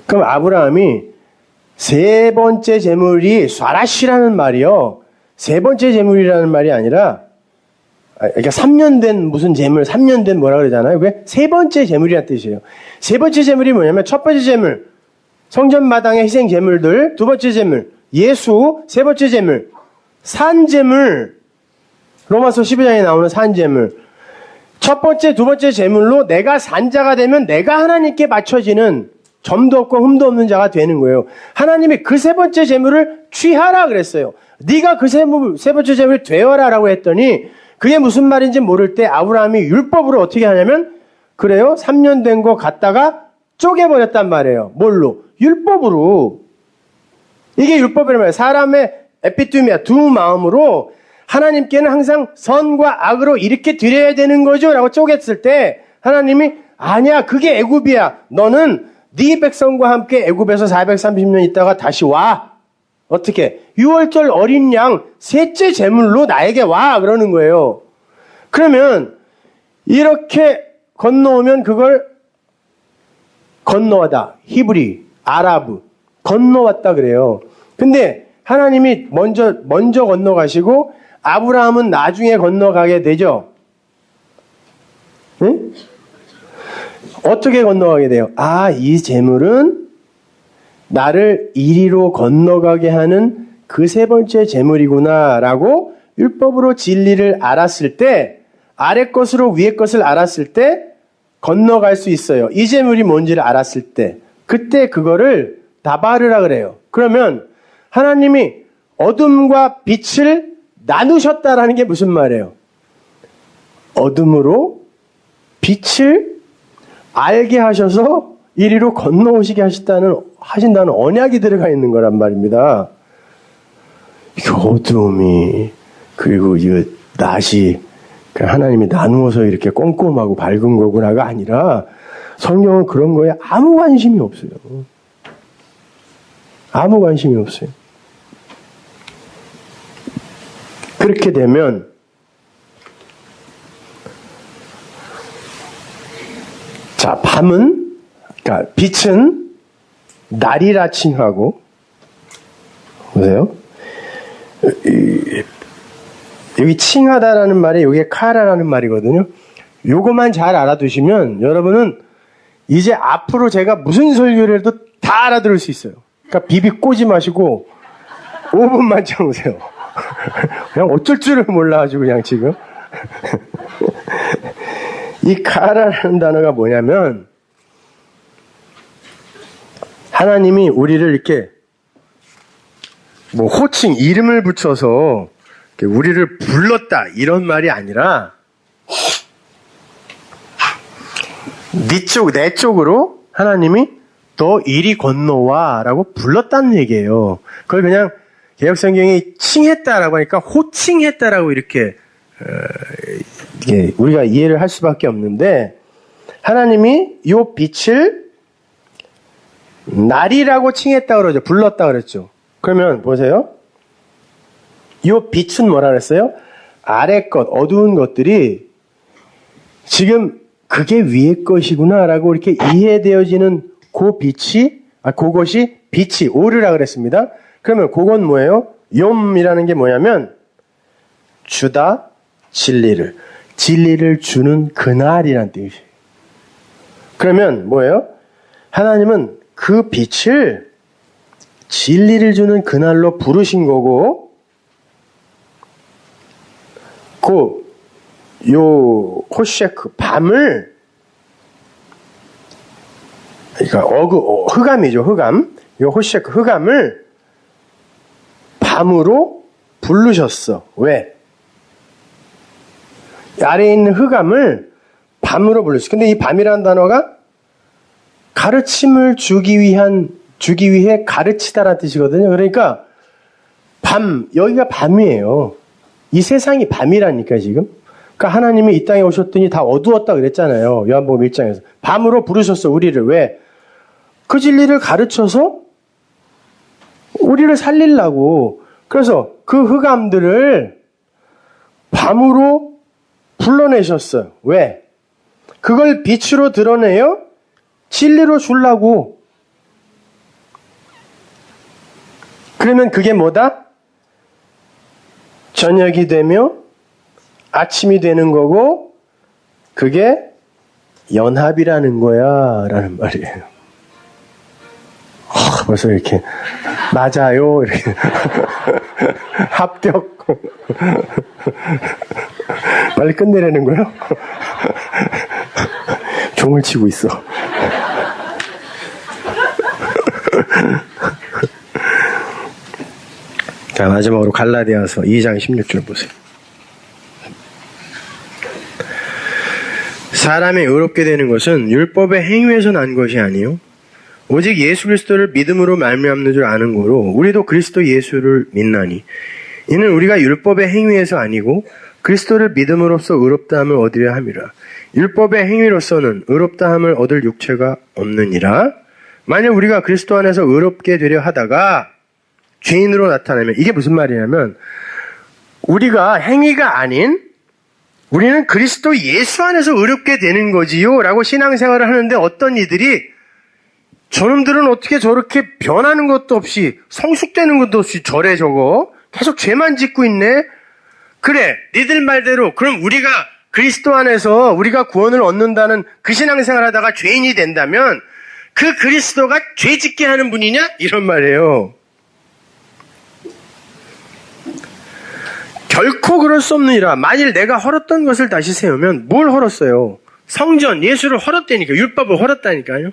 그럼 아브라함이 세 번째 제물이 쏴라시라는 말이요. 세 번째 제물이라는 말이 아니라 그러니까 3년 된 무슨 제물, 3년 된 뭐라 그러잖아요. 그게 세 번째 제물이라는 뜻이에요. 세 번째 제물이 뭐냐면 첫 번째 제물, 성전 마당의 희생 제물들, 두 번째 제물, 예수, 세 번째 제물, 산제물, 로마서 12장에 나오는 산제물. 첫 번째, 두 번째 제물로 내가 산자가 되면 내가 하나님께 맞춰지는 점도 없고 흠도 없는 자가 되는 거예요. 하나님이 그 세 번째 제물을 취하라 그랬어요. 네가 그 세 번째 제물이 되어라라고 했더니 그게 무슨 말인지 모를 때 아브라함이 율법으로 어떻게 하냐면 그래요. 3년 된 거 갖다가 쪼개버렸단 말이에요. 뭘로? 율법으로. 이게 율법이란 말이에요. 사람의 에피투미아, 두 마음으로 하나님께는 항상 선과 악으로 이렇게 드려야 되는 거죠 라고 쪼갰을 때 하나님이 아니야 그게 애굽이야. 너는 네 백성과 함께 애굽에서 430년 있다가 다시 와. 어떻게? 6월절 어린 양 셋째 제물로 나에게 와 그러는 거예요. 그러면 이렇게 건너오면 그걸 건너와다. 히브리, 아랍 건너왔다 그래요. 근데 하나님이 먼저 건너가시고 아브라함은 나중에 건너가게 되죠. 응? 어떻게 건너가게 돼요? 아, 이 제물은 나를 이리로 건너가게 하는 그 세 번째 제물이구나라고 율법으로 진리를 알았을 때 아래 것으로 위에 것을 알았을 때 건너갈 수 있어요. 이 제물이 뭔지를 알았을 때 그때 그거를 다바르라 그래요. 그러면 하나님이 어둠과 빛을 나누셨다라는 게 무슨 말이에요? 어둠으로 빛을 알게 하셔서 이리로 건너오시게 하신다는 언약이 들어가 있는 거란 말입니다. 이 어둠이 그리고 이 낮이 하나님이 나누어서 이렇게 꼼꼼하고 밝은 거구나가 아니라 성경은 그런 거에 아무 관심이 없어요. 아무 관심이 없어요. 그렇게 되면 자, 밤은 그러니까 빛은 날이라 칭하고 보세요. 여기 칭하다라는 말이 여기에 카라라는 말이거든요. 요거만 잘 알아두시면 여러분은 이제 앞으로 제가 무슨 설교를 해도 다 알아들을 수 있어요. 그러니까 비비 꼬지 마시고 5분만 참으세요. 그냥 어쩔 줄을 몰라가지고 그냥 지금 이 카라라는 단어가 뭐냐면 하나님이 우리를 이렇게 뭐 호칭 이름을 붙여서 우리를 불렀다 이런 말이 아니라 내 쪽으로 하나님이 너 이리 건너와 라고 불렀다는 얘기예요. 그걸 그냥 개역성경이 칭했다라고 하니까 호칭했다라고 이렇게 우리가 이해를 할 수밖에 없는데 하나님이 이 빛을 날이라고 칭했다 그러죠. 불렀다 그랬죠. 그러면 보세요. 이 빛은 뭐라 그랬어요? 아래 것, 어두운 것들이 지금 그게 위에 것이구나라고 이렇게 이해되어지는 그것이 빛이 오르라 그랬습니다. 그러면 그건 뭐예요? 욤이라는 게 뭐냐면 주다 진리를 주는 그날이란 뜻이에요. 그러면 뭐예요? 하나님은 그 빛을 진리를 주는 그날로 부르신 거고 요 호셰크 밤을 그러니까 흑암이죠. 흑암. 요 호셰크 흑암을 밤으로 부르셨어. 왜? 아래에 있는 흑암을 밤으로 불렀어요. 근데 이 밤이라는 단어가 가르침을 주기 위해 가르치다라는 뜻이거든요. 그러니까 밤, 여기가 밤이에요. 이 세상이 밤이라니까 지금. 그러니까 하나님이 이 땅에 오셨더니 다 어두웠다 그랬잖아요. 요한복음 1장에서. 밤으로 부르셨어, 우리를. 왜? 그 진리를 가르쳐서 우리를 살리려고. 그래서 그 흑암들을 밤으로 불러내셨어요. 왜? 그걸 빛으로 드러내요? 진리로 주려고. 그러면 그게 뭐다? 저녁이 되며 아침이 되는 거고, 그게 연합이라는 거야 라는 말이에요. 벌써 이렇게 맞아요 이렇게 합격. 빨리 끝내라는 거요? 종을 치고 있어. 자, 마지막으로 갈라디아서 2장 16절 보세요. 사람이 의롭게 되는 것은 율법의 행위에서 난 것이 아니요 오직 예수 그리스도를 믿음으로 말미암는 줄 아는 거로 우리도 그리스도 예수를 믿나니 이는 우리가 율법의 행위에서 아니고 그리스도를 믿음으로써 의롭다함을 얻으려 함이라. 율법의 행위로서는 의롭다함을 얻을 육체가 없느니라. 만약 우리가 그리스도 안에서 의롭게 되려 하다가 죄인으로 나타나면, 이게 무슨 말이냐면 우리가 행위가 아닌 우리는 그리스도 예수 안에서 의롭게 되는 거지요 라고 신앙생활을 하는데, 어떤 이들이 저놈들은 어떻게 저렇게 변하는 것도 없이 성숙되는 것도 없이 저래 저거 계속 죄만 짓고 있네. 그래, 니들 말대로 그럼 우리가 그리스도 안에서 우리가 구원을 얻는다는 그 신앙생활 하다가 죄인이 된다면 그 그리스도가 죄 짓게 하는 분이냐? 이런 말이에요. 결코 그럴 수 없느니라. 만일 내가 헐었던 것을 다시 세우면, 뭘 헐었어요? 성전, 예수를 헐었다니까, 율법을 헐었다니까요.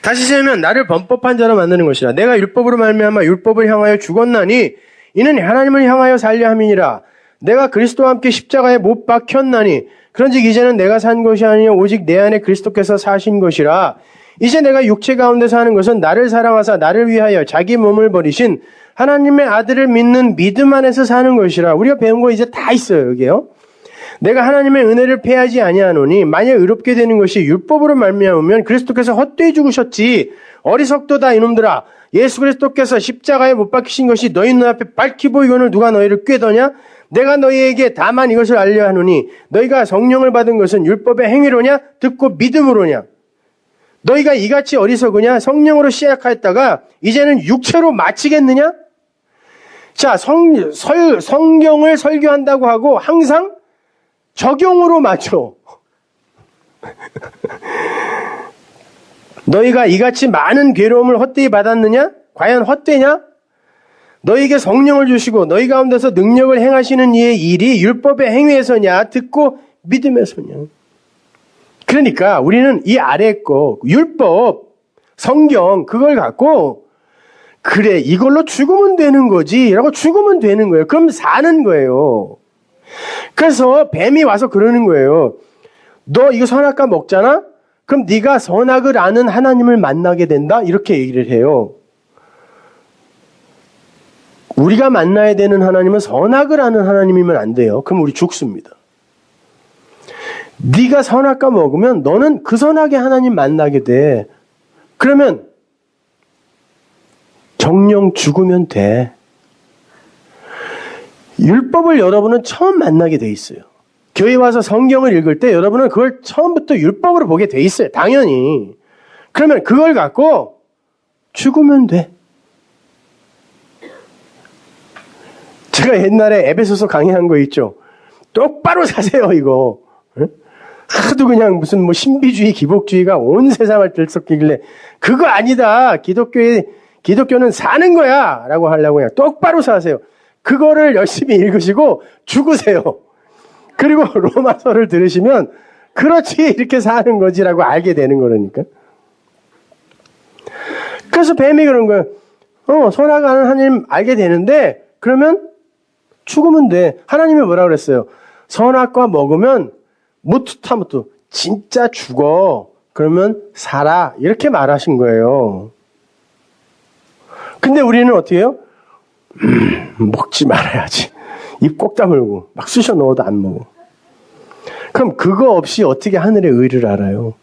다시 세우면 나를 범법한 자로 만드는 것이라. 내가 율법으로 말미암아 율법을 향하여 죽었나니 이는 하나님을 향하여 살려 함이니라. 내가 그리스도와 함께 십자가에 못 박혔나니 그런즉 이제는 내가 산 것이 아니요 오직 내 안에 그리스도께서 사신 것이라. 이제 내가 육체 가운데 사는 것은 나를 사랑하사 나를 위하여 자기 몸을 버리신 하나님의 아들을 믿는 믿음 안에서 사는 것이라. 우리가 배운 거 이제 다 있어요, 여기요. 내가 하나님의 은혜를 패하지 아니하노니 만약 의롭게 되는 것이 율법으로 말미암으면 그리스도께서 헛되이 죽으셨지. 어리석도다 이놈들아. 예수 그리스도께서 십자가에 못 박히신 것이 너희 눈앞에 밝히 보이거늘 누가 너희를 꾀더냐? 내가 너희에게 다만 이것을 알려 하노니 너희가 성령을 받은 것은 율법의 행위로냐? 듣고 믿음으로냐? 너희가 이같이 어리석으냐? 성령으로 시작하였다가 이제는 육체로 마치겠느냐? 자, 성경을 설교한다고 하고 항상 적용으로 맞춰. 너희가 이같이 많은 괴로움을 헛되이 받았느냐? 과연 헛되냐? 너희에게 성령을 주시고 너희 가운데서 능력을 행하시는 이의 일이 율법의 행위에서냐? 듣고 믿음에서냐? 그러니까 우리는 이 아래 거, 율법, 성경, 그걸 갖고 그래, 이걸로 죽으면 되는 거지 라고 죽으면 되는 거예요. 그럼 사는 거예요. 그래서 뱀이 와서 그러는 거예요. 너 이거 선악과 먹잖아? 그럼 네가 선악을 아는 하나님을 만나게 된다? 이렇게 얘기를 해요. 우리가 만나야 되는 하나님은 선악을 아는 하나님이면 안 돼요. 그럼 우리 죽습니다. 네가 선악과 먹으면 너는 그 선악의 하나님 만나게 돼. 그러면 정령 죽으면 돼. 율법을 여러분은 처음 만나게 돼 있어요. 교회 와서 성경을 읽을 때 여러분은 그걸 처음부터 율법으로 보게 돼 있어요. 당연히. 그러면 그걸 갖고 죽으면 돼. 제가 옛날에 에베소서 강의한 거 있죠. 똑바로 사세요, 이거. 하도 그냥 무슨 뭐 신비주의, 기복주의가 온 세상을 들썩이길래 그거 아니다. 기독교는 사는 거야. 라고 하려고 그냥 똑바로 사세요. 그거를 열심히 읽으시고 죽으세요. 그리고 로마서를 들으시면 그렇지 이렇게 사는 거지라고 알게 되는 거라니까. 그래서 뱀이 그런 거예요. 선악하는 하나님 알게 되는데 그러면 죽으면 돼. 하나님이 뭐라 그랬어요? 선악과 먹으면 무투타무투 진짜 죽어. 그러면 살아. 이렇게 말하신 거예요. 근데 우리는 어떻게 해요? 먹지 말아야지. 입 꼭 다물고 막 쑤셔 넣어도 안 먹어. 그럼 그거 없이 어떻게 하늘의 의를 알아요?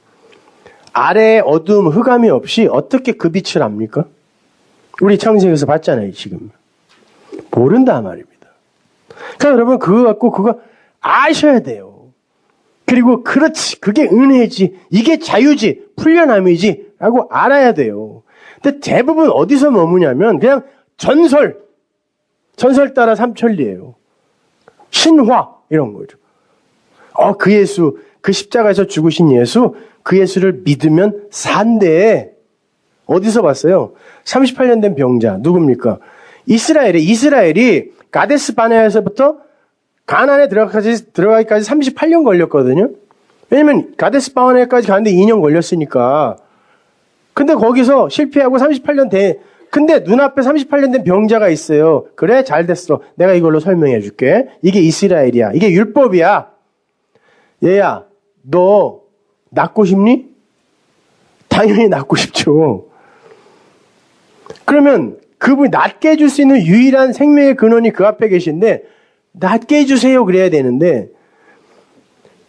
아래에 어두움, 흑암이 없이 어떻게 그 빛을 압니까? 우리 창세기에서 봤잖아요, 지금. 모른다 말입니다. 그러니까 여러분 그거 갖고 그거 아셔야 돼요. 그리고 그렇지, 그게 은혜지, 이게 자유지, 풀려남이지 라고 알아야 돼요. 근데 대부분 어디서 머무냐면 그냥 전설 따라 삼천리예요. 신화 이런 거죠. 그 예수, 그 십자가에서 죽으신 예수, 그 예수를 믿으면 산대. 어디서 봤어요? 38년 된 병자 누굽니까? 이스라엘이 가데스 바네아에서부터 가나안에 들어가기까지 38년 걸렸거든요. 왜냐면 가데스 바네아까지 가는데 2년 걸렸으니까. 근데 거기서 실패하고 38년 근데 눈앞에 38년 된 병자가 있어요. 그래, 잘 됐어. 내가 이걸로 설명해 줄게. 이게 이스라엘이야. 이게 율법이야. 얘야, 너 낫고 싶니? 당연히 낫고 싶죠. 그러면 그분이 낫게 해줄 수 있는 유일한 생명의 근원이 그 앞에 계신데 낫게 해주세요 그래야 되는데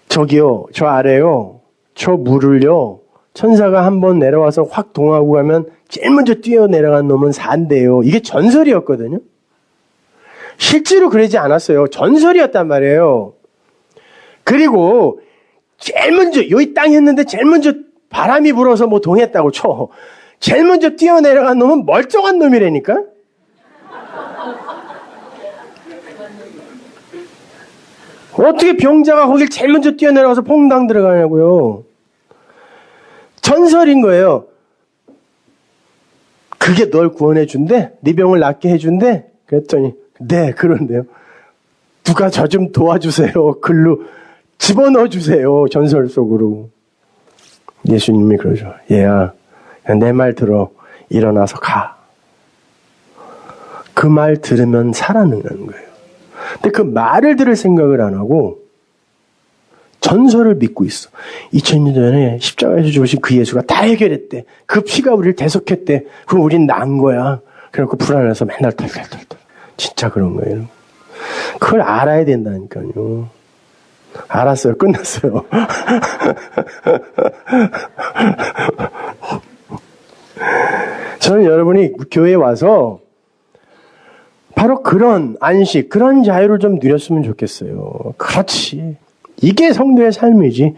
저기요, 저 아래요, 저 물을요 천사가 한번 내려와서 확 동하고 가면 제일 먼저 뛰어 내려간 놈은 산대요. 이게 전설이었거든요. 실제로 그러지 않았어요. 전설이었단 말이에요. 그리고 제일 먼저 여기 땅이었는데 제일 먼저 바람이 불어서 뭐 동했다고 쳐. 제일 먼저 뛰어 내려간 놈은 멀쩡한 놈이라니까. 어떻게 병자가 거길 제일 먼저 뛰어내려가서 퐁당 들어가냐고요. 전설인 거예요. 그게 널 구원해 준대? 네 병을 낫게 해준대? 그랬더니 네, 그런데요. 누가 저 좀 도와주세요. 글로 집어넣어 주세요. 전설 속으로. 예수님이 그러죠. 얘야, 내 말 들어. 일어나서 가. 그 말 들으면 살아나는 거예요. 근데 그 말을 들을 생각을 안 하고 전설을 믿고 있어. 2000년 전에 십자가에서 죽으신 그 예수가 다 해결했대. 그 피가 우리를 대속했대. 그럼 우린 나은 거야. 그래갖고 불안해서 맨날 털털털. 진짜 그런 거예요. 그걸 알아야 된다니까요. 알았어요. 끝났어요. 저는 여러분이 교회에 와서 바로 그런 안식, 그런 자유를 좀 누렸으면 좋겠어요. 그렇지. 이게 성도의 삶이지.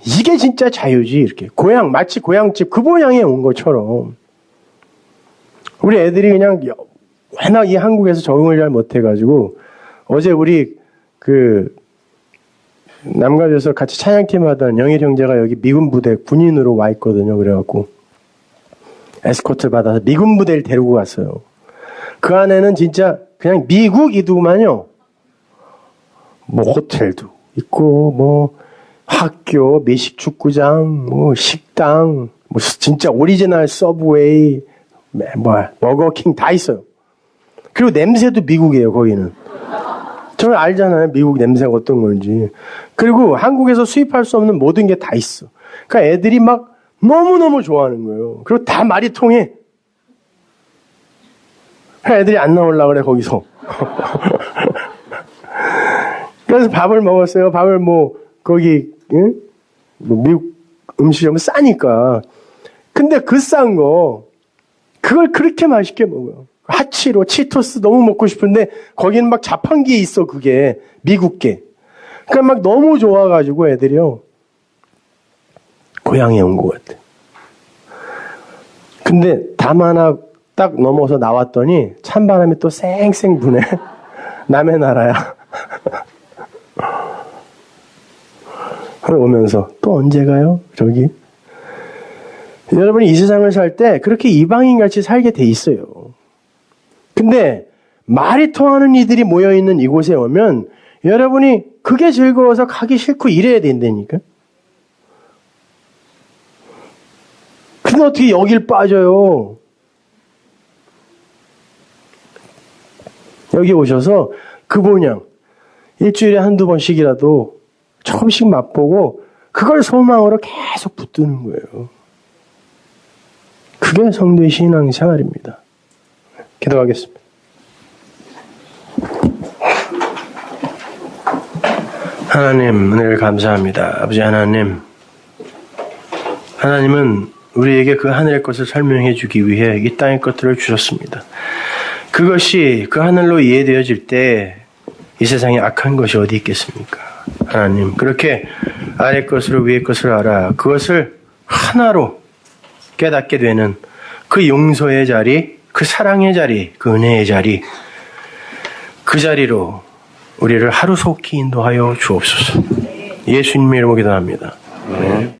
이게 진짜 자유지. 이렇게 마치 고향집 그 모양에 온 것처럼. 우리 애들이 그냥 워낙 이 한국에서 적응을 잘 못해가지고 어제 우리 남가주에서 같이 찬양팀 하던 영일 형제가 여기 미군 부대 군인으로 와 있거든요. 그래갖고 에스코트 받아서 미군 부대를 데리고 갔어요. 그 안에는 진짜 그냥 미국이더만요. 뭐 호텔도 있고 뭐 학교, 미식축구장, 뭐 식당, 뭐 진짜 오리지널 서브웨이, 버거킹 다 있어요. 그리고 냄새도 미국이에요. 거기는. 저는 알잖아요. 미국 냄새가 어떤 건지. 그리고 한국에서 수입할 수 없는 모든 게 다 있어. 그러니까 애들이 막 너무너무 좋아하는 거예요. 그리고 다 말이 통해. 애들이 안 나오려고 그래, 거기서. 그래서 밥을 먹었어요. 밥을 거기, 응? 미국 음식점은 싸니까. 근데 그 싼 거, 그걸 그렇게 맛있게 먹어요. 하치로, 치토스 너무 먹고 싶은데, 거기는 막 자판기에 있어, 그게. 미국게. 그러니까 막 너무 좋아가지고 애들이요. 고향에 온 것 같아. 근데 담 하나 딱 넘어서 나왔더니 찬바람이 또 쌩쌩 부네. 남의 나라야. 오면서 또 언제 가요? 저기. 여러분이 이 세상을 살 때 그렇게 이방인같이 살게 돼 있어요. 근데 말이 통하는 이들이 모여있는 이곳에 오면 여러분이 그게 즐거워서 가기 싫고 이래야 된다니까. 근데 어떻게 여길 빠져요? 여기 오셔서 그 일주일에 한두 번씩이라도 조금씩 맛보고 그걸 소망으로 계속 붙드는 거예요. 그게 성도의 신앙생활입니다. 기도하겠습니다. 하나님, 은혜를 감사합니다. 아버지 하나님, 하나님은 우리에게 그 하늘의 것을 설명해 주기 위해 이 땅의 것들을 주셨습니다. 그것이 그 하늘로 이해되어질 때 이 세상에 악한 것이 어디 있겠습니까? 하나님, 그렇게 아래 것으로 위의 것을 알아 그것을 하나로 깨닫게 되는 그 용서의 자리, 그 사랑의 자리, 그 은혜의 자리, 그 자리로 우리를 하루속히 인도하여 주옵소서. 예수님의 이름으로 기도합니다. 네.